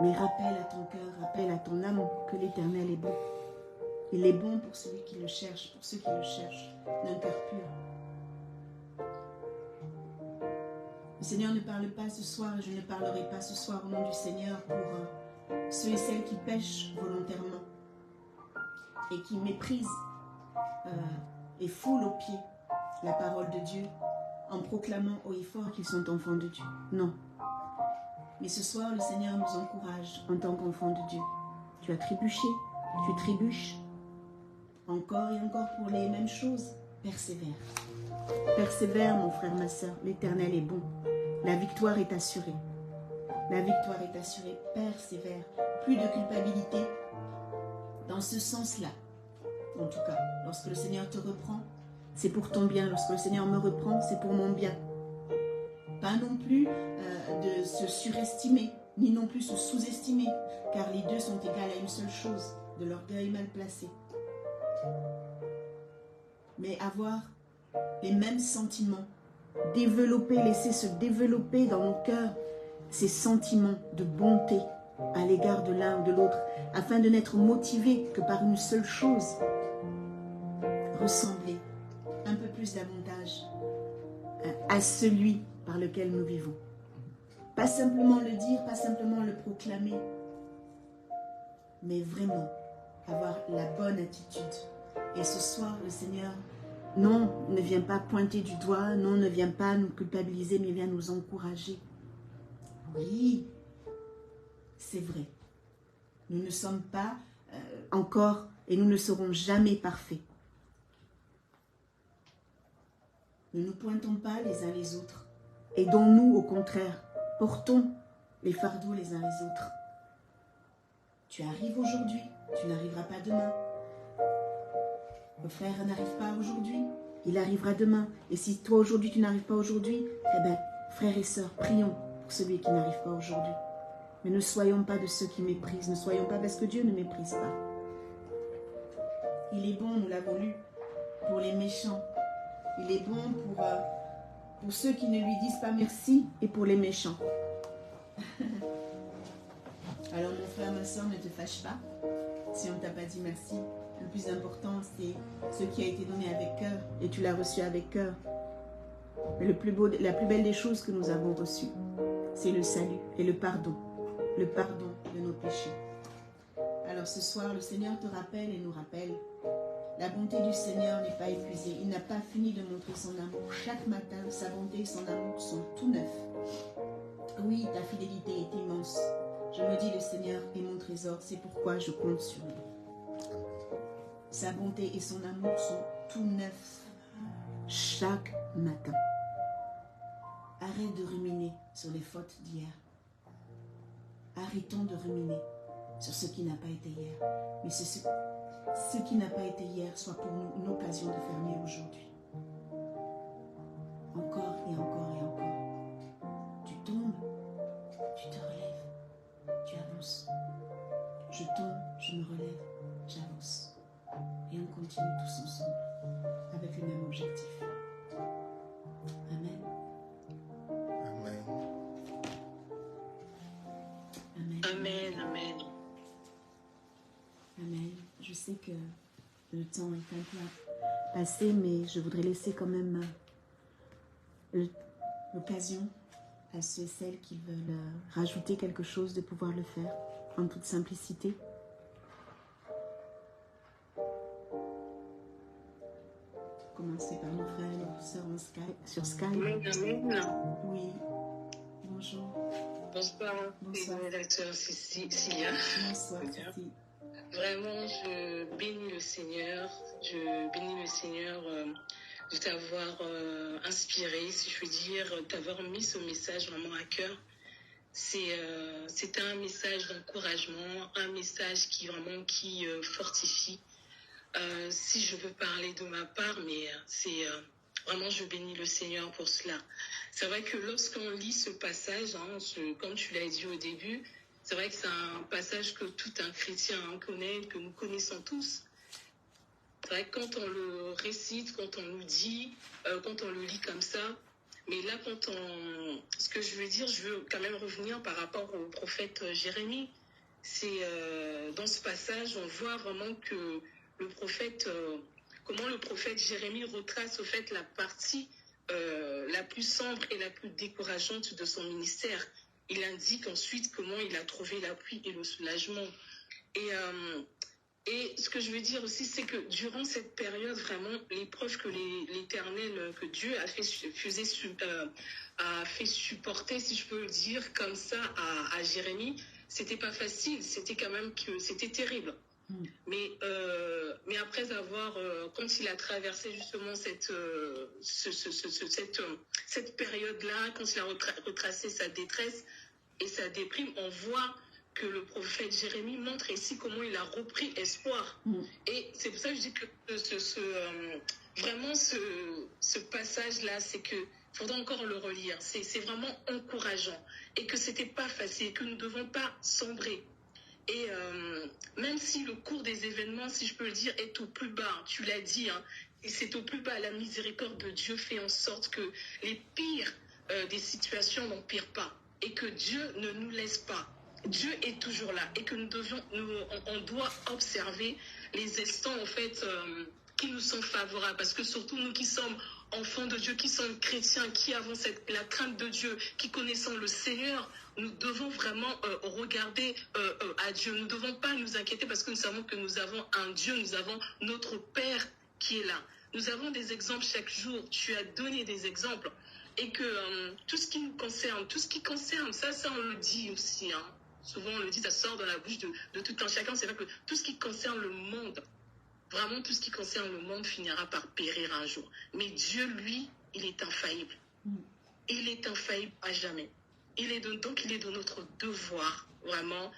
Mais rappelle à ton cœur, rappelle à ton âme que l'Éternel est bon. Il est bon pour celui qui le cherche, pour ceux qui le cherchent, d'un cœur pur. Le Seigneur ne parle pas ce soir, et je ne parlerai pas ce soir au nom du Seigneur pour ceux et celles qui pêchent volontairement et qui méprisent et foulent aux pieds la parole de Dieu en proclamant haut et fort qu'ils sont enfants de Dieu. Non. Mais ce soir, le Seigneur nous encourage en tant qu'enfants de Dieu. Tu as trébuché, tu trébuches, encore et encore pour les mêmes choses. Persévère. Persévère, mon frère, ma soeur. L'Éternel est bon. La victoire est assurée. La victoire est assurée. Persévère. Plus de culpabilité. Dans ce sens-là, en tout cas, lorsque le Seigneur te reprend, c'est pour ton bien. Lorsque le Seigneur me reprend, c'est pour mon bien. Pas non plus de se surestimer, ni non plus se sous-estimer, car les deux sont égales à une seule chose, de l'orgueil mal placé. Mais avoir les mêmes sentiments, développer, laisser se développer dans nos cœurs ces sentiments de bonté à l'égard de l'un ou de l'autre, afin de n'être motivé que par une seule chose, ressembler un peu plus davantage à celui par lequel nous vivons. Pas simplement le dire, pas simplement le proclamer, mais vraiment avoir la bonne attitude. Et ce soir, le Seigneur, non, ne vient pas pointer du doigt, non, ne vient pas nous culpabiliser, mais vient nous encourager. Oui, c'est vrai. Nous ne sommes pas encore et nous ne serons jamais parfaits. Ne nous pointons pas les uns les autres. Aidons-nous au contraire. Portons les fardeaux les uns les autres. Tu arrives aujourd'hui, tu n'arriveras pas demain. Le frère n'arrive pas aujourd'hui, il arrivera demain. Et si toi aujourd'hui tu n'arrives pas aujourd'hui, eh bien, frères et sœurs, prions pour celui qui n'arrive pas aujourd'hui. Mais ne soyons pas de ceux qui méprisent, ne soyons pas parce que Dieu ne méprise pas. Il est bon, nous l'avons lu, pour les méchants. Il est bon pour ceux qui ne lui disent pas merci et pour les méchants. Alors mon frère, ma soeur, ne te fâche pas si on ne t'a pas dit merci. Le plus important, c'est ce qui a été donné avec cœur et tu l'as reçu avec cœur. Mais la plus belle des choses que nous avons reçues, c'est le salut et le pardon de nos péchés. Alors ce soir, le Seigneur te rappelle et nous rappelle, la bonté du Seigneur n'est pas épuisée. Il n'a pas fini de montrer son amour. Chaque matin, sa bonté et son amour sont tout neufs. Oui, ta fidélité est immense. Je me dis, le Seigneur est mon trésor, c'est pourquoi je compte sur lui. Sa bonté et son amour sont tout neufs chaque matin. Arrête de ruminer sur les fautes d'hier. Arrêtons de ruminer sur ce qui n'a pas été hier. Mais ce qui n'a pas été hier soit pour nous une occasion de faire mieux aujourd'hui. Encore et encore et encore. Tu tombes, tu te relèves, tu avances. Je tombe, je me relève, j'avance. Et on continue tous ensemble avec le même objectif. Amen. Amen. Amen. Amen, amen. Amen. Je sais que le temps est un peu passé, mais je voudrais laisser quand même l'occasion à ceux et celles qui veulent rajouter quelque chose de pouvoir le faire en toute simplicité. Commencer par nos frères et nos sœurs sur Skype. Amen. Oui. Bonjour. Bonsoir, Bonsoir. rédacteur Cilia. Bonsoir, Sophie. Vraiment, je bénis le Seigneur. Je bénis le Seigneur de t'avoir inspiré, si je veux dire, t'avoir mis ce message vraiment à cœur. C'est un message d'encouragement, un message qui fortifie. Si je veux parler de ma part, mais vraiment, je bénis le Seigneur pour cela. C'est vrai que lorsqu'on lit ce passage, comme tu l'as dit au début, c'est vrai que c'est un passage que tout un chrétien connaît, que nous connaissons tous. C'est vrai que quand on le récite, quand on nous dit, quand on le lit comme ça, mais là, ce que je veux dire, je veux quand même revenir par rapport au prophète Jérémie. C'est dans ce passage, on voit vraiment que le prophète, comment le prophète Jérémie retrace au fait la partie la plus sombre et la plus décourageante de son ministère. Il indique ensuite comment il a trouvé l'appui et le soulagement. Et ce que je veux dire aussi, c'est que durant cette période, vraiment, l'épreuve que l'Éternel, que Dieu a fait supporter, si je peux le dire comme ça, à Jérémie, c'était pas facile, c'était quand même c'était terrible. Mais après avoir, quand il a traversé justement cette période-là, quand il a retracé sa détresse et sa déprime, on voit que le prophète Jérémie montre ici comment il a repris espoir. Et c'est pour ça que je dis que vraiment ce passage-là, c'est que faudra encore le relire. C'est vraiment encourageant et que c'était pas facile et que nous ne devons pas sombrer. Et même si le cours des événements, si je peux le dire, est au plus bas, tu l'as dit, et c'est au plus bas, la miséricorde de Dieu fait en sorte que les pires des situations n'empirent pas et que Dieu ne nous laisse pas. Dieu est toujours là et que on doit observer les instants en fait qui nous sont favorables, parce que surtout nous qui sommes enfants de Dieu, qui sommes chrétiens, qui avons la crainte de Dieu, qui connaissons le Seigneur, nous devons vraiment regarder à Dieu. Nous ne devons pas nous inquiéter parce que nous savons que nous avons un Dieu, nous avons notre Père qui est là. Nous avons des exemples chaque jour. Tu as donné des exemples. Et que tout ce qui nous concerne, ça on le dit aussi. Souvent on le dit, ça sort dans la bouche de tout un chacun. C'est vrai que tout ce qui concerne le monde, vraiment tout ce qui concerne le monde finira par périr un jour. Mais Dieu, lui, il est infaillible. Il est infaillible à jamais. Donc il est de notre devoir, vraiment,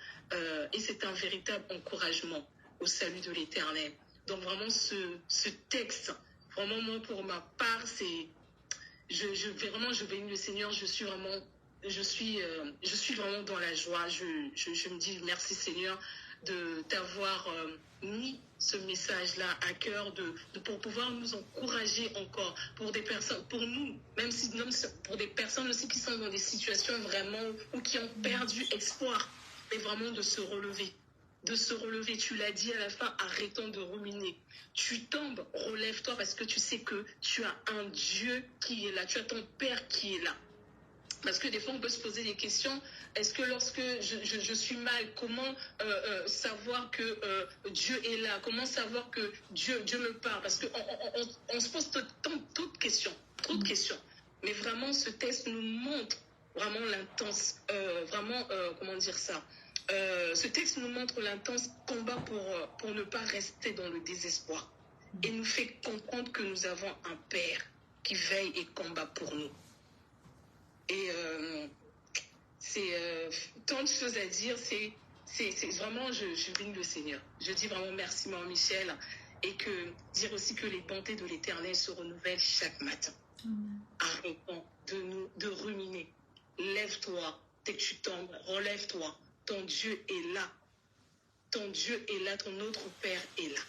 et c'est un véritable encouragement au salut de l'Éternel. Donc vraiment ce texte, vraiment moi pour ma part, c'est, je bénis le Seigneur, je suis vraiment dans la joie. Je me dis merci Seigneur de t'avoir mis ce message-là à cœur, pour pouvoir nous encourager encore, pour des personnes, pour nous, même pour des personnes aussi qui sont dans des situations vraiment, ou qui ont perdu espoir, mais vraiment de se relever. Tu l'as dit à la fin, arrêtons de ruminer. Tu tombes, relève-toi parce que tu sais que tu as un Dieu qui est là, tu as ton Père qui est là. Parce que des fois, on peut se poser des questions. Est-ce que lorsque je suis mal, comment savoir que Dieu est là? Comment savoir que Dieu me parle? Parce qu'on se pose trop de questions. Mais vraiment, ce texte nous montre vraiment l'intense, comment dire ça? Ce texte nous montre l'intense combat pour ne pas rester dans le désespoir. Et nous fait comprendre que nous avons un Père qui veille et combat pour nous. tant de choses à dire. C'est vraiment, je bénis le Seigneur. Je dis vraiment merci, Maman Michel. Et dire aussi que les bontés de l'Éternel se renouvellent chaque matin. Arrêtons de ruminer. Lève-toi. Dès que tu tombes, relève-toi. Ton Dieu est là. Ton Dieu est là. Ton autre Père est là.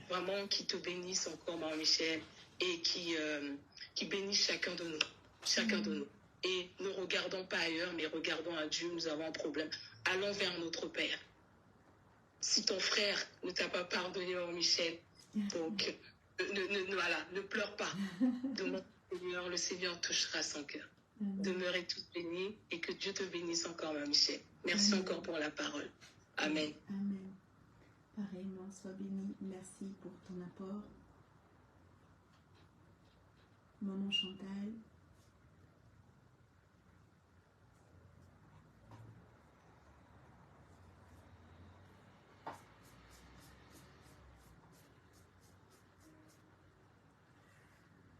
Vraiment, qui te bénisse encore, Maman Michel. Et qui bénisse chacun de nous. Chacun de nous. Et ne regardons pas ailleurs, mais regardons à Dieu. Nous avons un problème. Allons vers notre Père. Si ton frère ne t'a pas pardonné, Maman Michel, donc voilà, ne pleure pas. Demande au Seigneur, le Seigneur touchera son cœur. Demeurez tous bénis et que Dieu te bénisse encore, Maman Michel. Merci encore pour la parole. Amen. Amen. Pareillement, sois béni. Merci pour ton apport. Maman Chantal.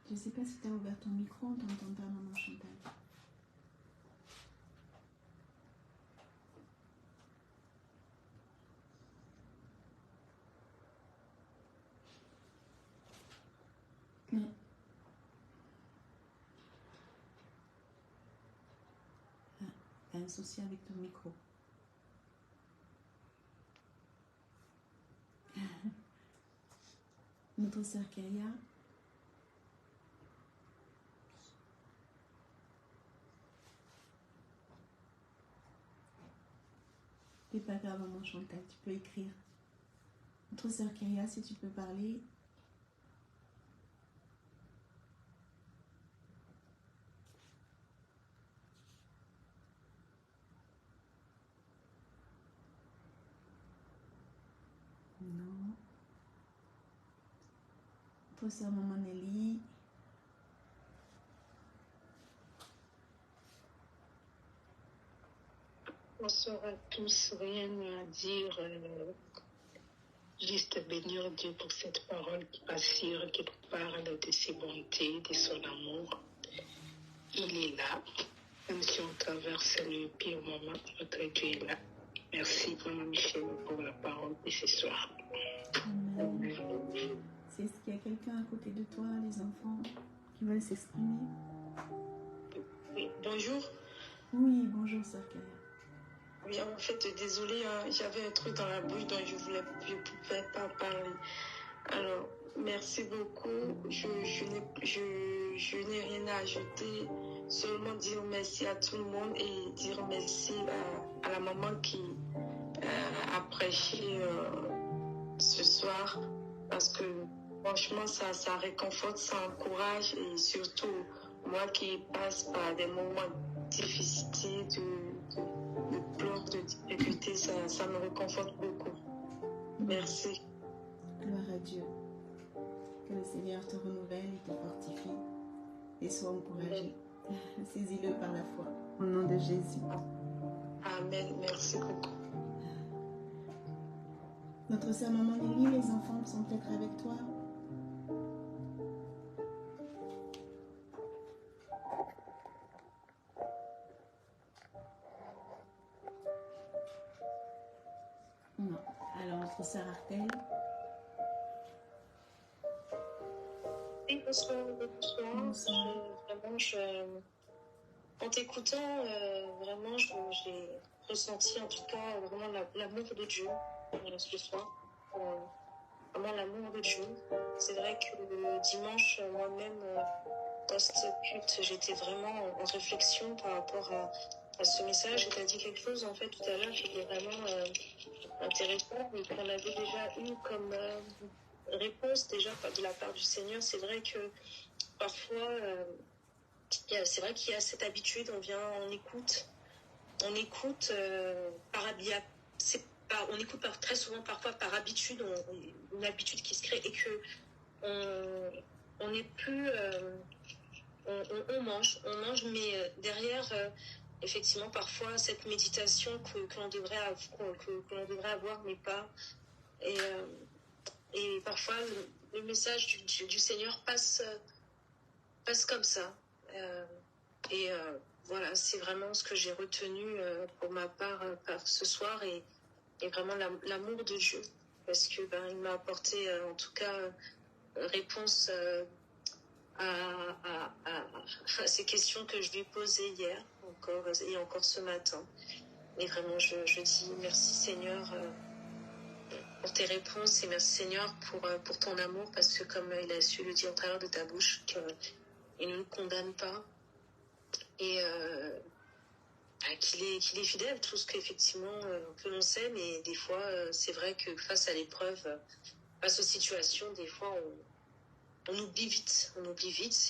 Je ne sais pas si tu as ouvert ton micro, on ne t'entend pas, Maman Chantal. Mais... tu as un souci avec ton micro. Notre sœur Kaya. C'est pas grave, Maman Chantal, tu peux écrire. Notre sœur Kyria, si tu peux parler. Non. Notre sœur Maman Nelly. Bonsoir à tous, rien à dire, juste bénir Dieu pour cette parole qui assure, qui parle de ses bontés, de son amour. Il est là, même si on traverse le pire moment, notre Dieu est là. Merci, Maman Michel, pour la parole de ce soir. Amen. C'est ce qu'il y a quelqu'un à côté de toi, les enfants, qui veulent s'exprimer? Oui, bonjour. Oui, bonjour, sœur Kyria. Oui, en fait, désolée, j'avais un truc dans la bouche dont je ne pouvais pas parler. Alors, merci beaucoup. Je n'ai rien à ajouter. Seulement dire merci à tout le monde et dire merci à la maman qui a prêché ce soir. Parce que franchement, ça réconforte, ça encourage. Et surtout, moi qui passe par des moments difficiles de pleurs, de difficultés, ça me réconforte beaucoup. Merci. Gloire à Dieu. Que le Seigneur te renouvelle et te fortifie et sois encouragé. Saisis-le par la foi. Au nom de Jésus. Amen. Merci beaucoup. Notre sœur Maman Nelly, les enfants sont peut-être avec toi. Non. Alors, notre sœur Artel. Oui, bonsoir. En t'écoutant, vraiment, j'ai ressenti en tout cas vraiment l'amour de Dieu ce soir. Vraiment l'amour de Dieu. C'est vrai que le dimanche, moi-même, post-culte, j'étais vraiment en réflexion par rapport à ce message. Tu as dit quelque chose en fait tout à l'heure qui était vraiment intéressant et qu'on avait déjà eu comme réponse déjà de la part du Seigneur. C'est vrai que parfois, c'est vrai qu'il y a cette habitude, on écoute on écoute très souvent parfois par habitude, une habitude qui se crée et que on n'est plus, on mange, mais derrière, effectivement, parfois cette méditation que l'on devrait avoir, mais pas. Et parfois, le message du Seigneur passe comme ça. voilà, c'est vraiment ce que j'ai retenu pour ma part par ce soir et vraiment l'amour de Dieu. Parce que il m'a apporté en tout cas réponse à ces questions que je lui posais hier encore ce matin. Et vraiment, je dis merci Seigneur pour tes réponses et merci Seigneur pour ton amour, parce que comme il a su le dire au travers de ta bouche, qu'il ne nous condamne pas et qu'il est fidèle, tout ce qu'effectivement que l'on sait, mais des fois c'est vrai que face à l'épreuve, face aux situations, des fois on oublie vite,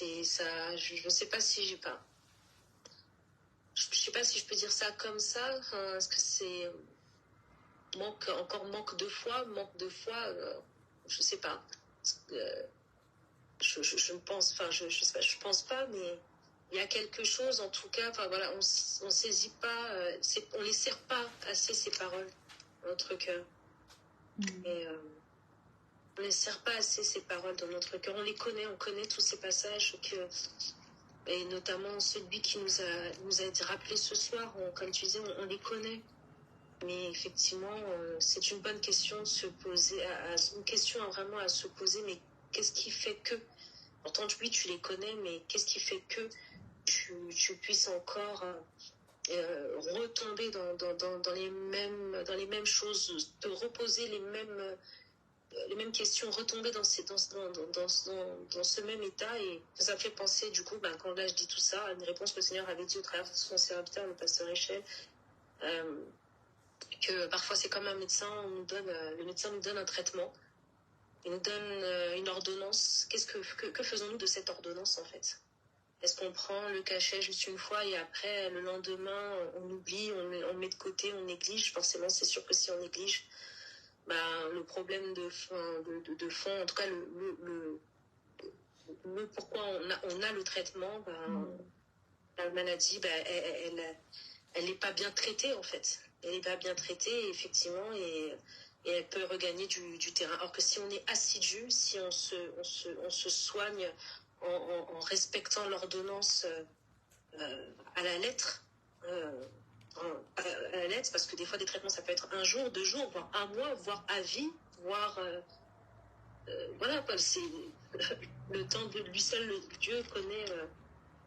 et ça, je ne sais pas si je sais pas si je peux dire ça comme ça. Est-ce que c'est manque de foi, je sais pas. Je pense, je sais pas, je pense pas, mais il y a quelque chose, en tout cas, voilà, on saisit pas, on les serre pas assez ces paroles dans notre cœur. Et on les serre pas assez ces paroles dans notre cœur. On connaît tous ces passages et notamment celui qui nous a rappelé ce soir, comme tu disais, on les connaît. Mais effectivement, c'est une bonne question de se poser, une question vraiment à se poser, mais qu'est-ce qui fait que, pourtant oui, tu les connais, mais qu'est-ce qui fait que tu puisses encore retomber dans les mêmes choses, te reposer les mêmes questions, retomber dans ce même état. Et ça me fait penser, du coup, quand là je dis tout ça, à une réponse que le Seigneur avait dit au travers de son serviteur, le pasteur Echel, que parfois c'est comme un médecin, le médecin nous donne un traitement, il nous donne une ordonnance. Que faisons-nous de cette ordonnance en fait? Est-ce qu'on prend le cachet juste une fois et après le lendemain on oublie, on met de côté, on néglige? Forcément, c'est sûr que si on néglige, le problème de fond, en tout cas le pourquoi on a le traitement, la maladie, elle n'est pas bien traitée en fait. Elle n'est pas bien traitée, effectivement, et elle peut regagner du terrain. Alors que si on est assidu, si on se soigne en respectant l'ordonnance à la lettre, parce que des fois des traitements ça peut être 1 jour, 2 jours, voire 1 mois, voire à vie, voire voilà quoi, c'est le temps de lui seul, Dieu connaît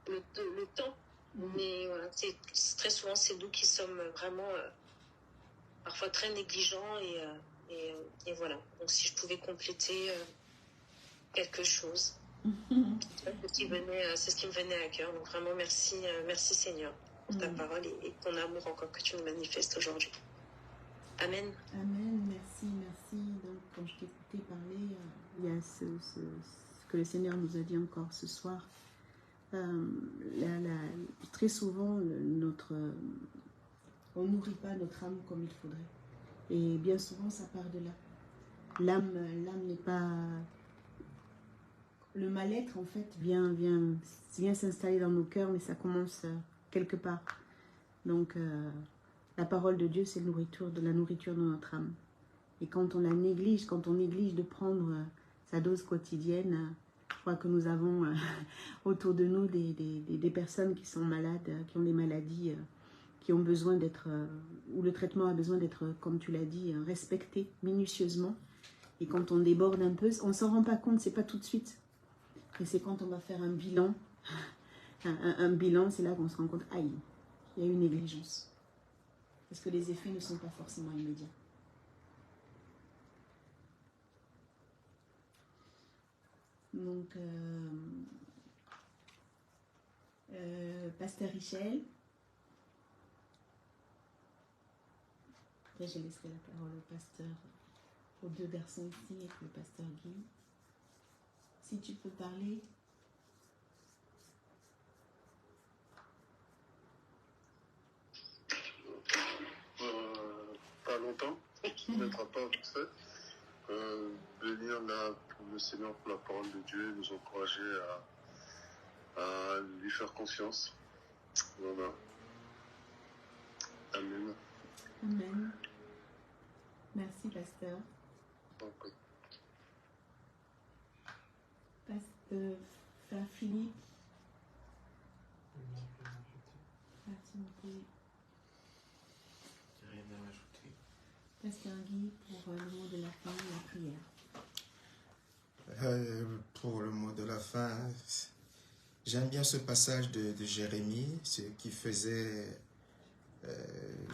le temps. Mais voilà, c'est très souvent c'est nous qui sommes vraiment parfois très négligents et voilà. Donc si je pouvais compléter quelque chose, c'est ce qui me venait à cœur. Donc vraiment merci Seigneur pour ta parole et ton amour encore que tu nous manifestes aujourd'hui. Amen. Amen, merci. Donc quand je t'écoutais parler, il y a ce que le Seigneur nous a dit encore ce soir. Très souvent, on nourrit pas notre âme comme il faudrait. Et bien souvent, ça part de là. L'âme n'est pas... Le mal-être, en fait, vient s'installer dans nos cœurs, mais ça commence quelque part. Donc, la parole de Dieu, c'est la nourriture de notre âme. Et quand on la néglige, quand on néglige de prendre sa dose quotidienne, je crois que nous avons autour de nous des personnes qui sont malades, qui ont des maladies, qui ont besoin d'être, où le traitement a besoin d'être, comme tu l'as dit, respecté minutieusement. Et quand on déborde un peu, on ne s'en rend pas compte, c'est pas tout de suite. Et c'est quand on va faire un bilan, c'est là qu'on se rend compte, aïe, il y a eu négligence. Parce que les effets ne sont pas forcément immédiats. Donc, Pasteur Richel. Après, je laisserai la parole au pasteur, aux 2 garçons ici et le pasteur Guy. Si tu peux parler. Pas longtemps, ça ne mettra pas vite fait. Venir là pour le Seigneur, pour la parole de Dieu, nous encourager à lui faire confiance. Voilà. Amen. Amen. Merci, pasteur. Okay. Pasteur Frère Philippe. Oui. Rien à ajouter. Pasteur Guy, pour le mot de la fin et la prière. Pour le mot de la fin, j'aime bien ce passage de Jérémie, ce qui faisait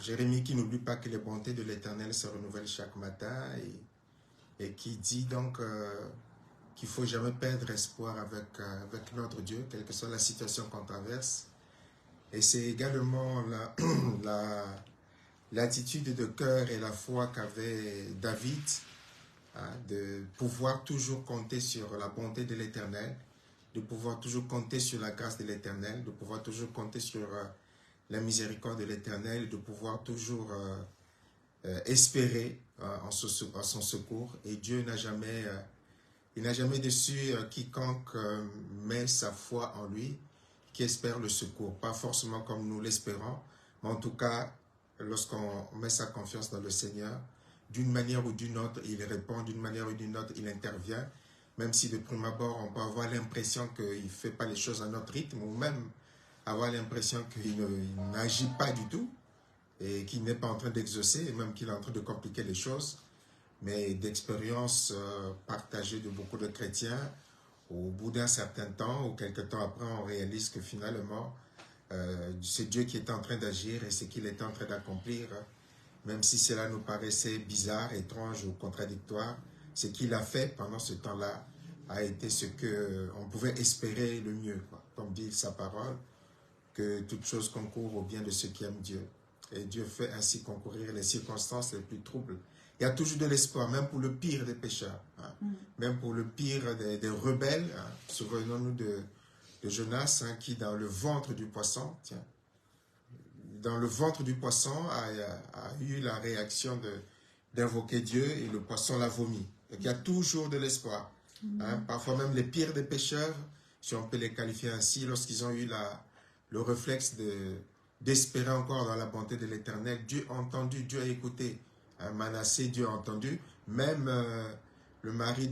Jérémie qui n'oublie pas que les bontés de l'Éternel se renouvellent chaque matin et qui dit donc qu'il ne faut jamais perdre espoir avec notre Dieu, quelle que soit la situation qu'on traverse. Et c'est également l'attitude de cœur et la foi qu'avait David, hein, de pouvoir toujours compter sur la bonté de l'Éternel, de pouvoir toujours compter sur la grâce de l'Éternel, de pouvoir toujours compter sur la miséricorde de l'Éternel, de pouvoir toujours espérer en son secours. Et Dieu n'a jamais, il n'a jamais déçu quiconque met sa foi en lui, qui espère le secours. Pas forcément comme nous l'espérons, mais en tout cas, lorsqu'on met sa confiance dans le Seigneur, d'une manière ou d'une autre, il répond, d'une manière ou d'une autre, il intervient, même si de prime abord, on peut avoir l'impression qu'il ne fait pas les choses à notre rythme, ou même avoir l'impression qu'il n'agit pas du tout, et qu'il n'est pas en train d'exaucer, et même qu'il est en train de compliquer les choses. Mais d'expériences partagées de beaucoup de chrétiens, au bout d'un certain temps, ou quelques temps après, on réalise que finalement, c'est Dieu qui est en train d'agir, et ce qu'il est en train d'accomplir, même si cela nous paraissait bizarre, étrange ou contradictoire, ce qu'il a fait pendant ce temps-là a été ce qu'on pouvait espérer le mieux, quoi. Comme dit sa parole, que toute chose concourt au bien de ceux qui aiment Dieu. Et Dieu fait ainsi concourir les circonstances les plus troubles. Il y a toujours de l'espoir, même pour le pire des pécheurs, hein. Même pour le pire des rebelles. Hein. Souvenons-nous de Jonas, hein, qui dans le ventre du poisson, dans le ventre du poisson a eu la réaction d'invoquer Dieu, et le poisson l'a vomi. Donc il y a toujours de l'espoir. Hein. Parfois même les pires des pécheurs, si on peut les qualifier ainsi, lorsqu'ils ont eu le réflexe d'espérer encore dans la bonté de l'Éternel, Dieu a entendu, Dieu a écouté. Hein, Manassé, Dieu a entendu. Même le mari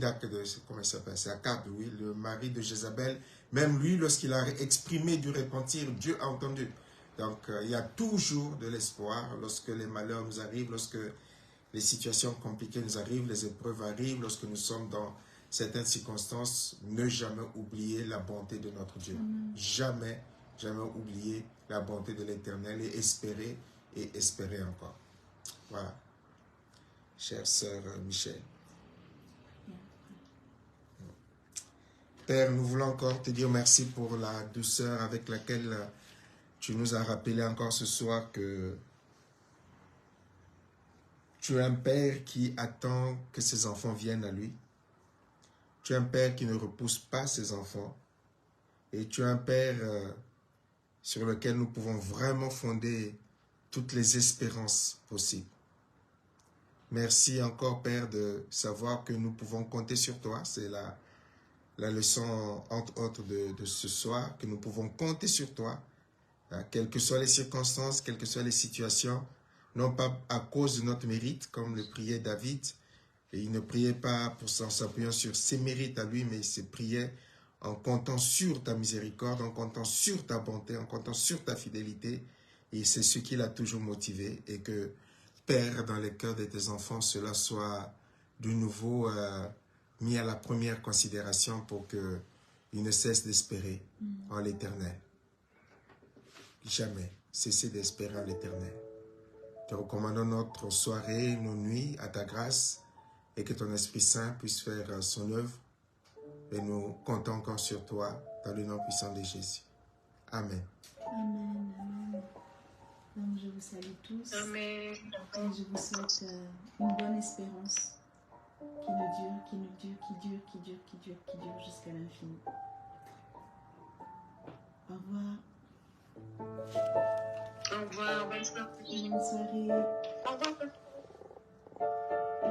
comment il s'appelle, c'est Akab, oui, le mari de Jézabel, même lui, lorsqu'il a exprimé du repentir, Dieu a entendu. Donc, il y a toujours de l'espoir lorsque les malheurs nous arrivent, lorsque les situations compliquées nous arrivent, les épreuves arrivent, lorsque nous sommes dans certaines circonstances, ne jamais oublier la bonté de notre Dieu. Jamais, jamais oublier la bonté de l'Éternel, et espérer encore. Voilà. Chère sœur Michel. Père, nous voulons encore te dire merci pour la douceur avec laquelle tu nous as rappelé encore ce soir que tu es un Père qui attend que ses enfants viennent à lui. Tu es un Père qui ne repousse pas ses enfants. Et tu es un Père sur lequel nous pouvons vraiment fonder toutes les espérances possibles. Merci encore, Père, de savoir que nous pouvons compter sur toi. C'est la leçon, entre autres, de ce soir, que nous pouvons compter sur toi, quelles que soient les circonstances, quelles que soient les situations, non pas à cause de notre mérite, comme le priait David. Et il ne priait pas pour s'appuyant sur ses mérites à lui, mais il se priait en comptant sur ta miséricorde, en comptant sur ta bonté, en comptant sur ta fidélité. Et c'est ce qui l'a toujours motivé. Et que, Père, dans les cœurs de tes enfants, cela soit de nouveau mis à la première considération pour qu'ils ne cessent d'espérer en l'Éternel. Jamais cesser d'espérer en l'Éternel. Te recommandons notre soirée, nos nuits à ta grâce, et que ton Esprit Saint puisse faire son œuvre. Et nous comptons encore sur toi, dans le nom puissant de Jésus. Amen. Amen, amen. Donc je vous salue tous. Amen. Et je vous souhaite une bonne espérance qui dure jusqu'à l'infini. Au revoir. Au revoir. Bonne soirée. Bonne soirée.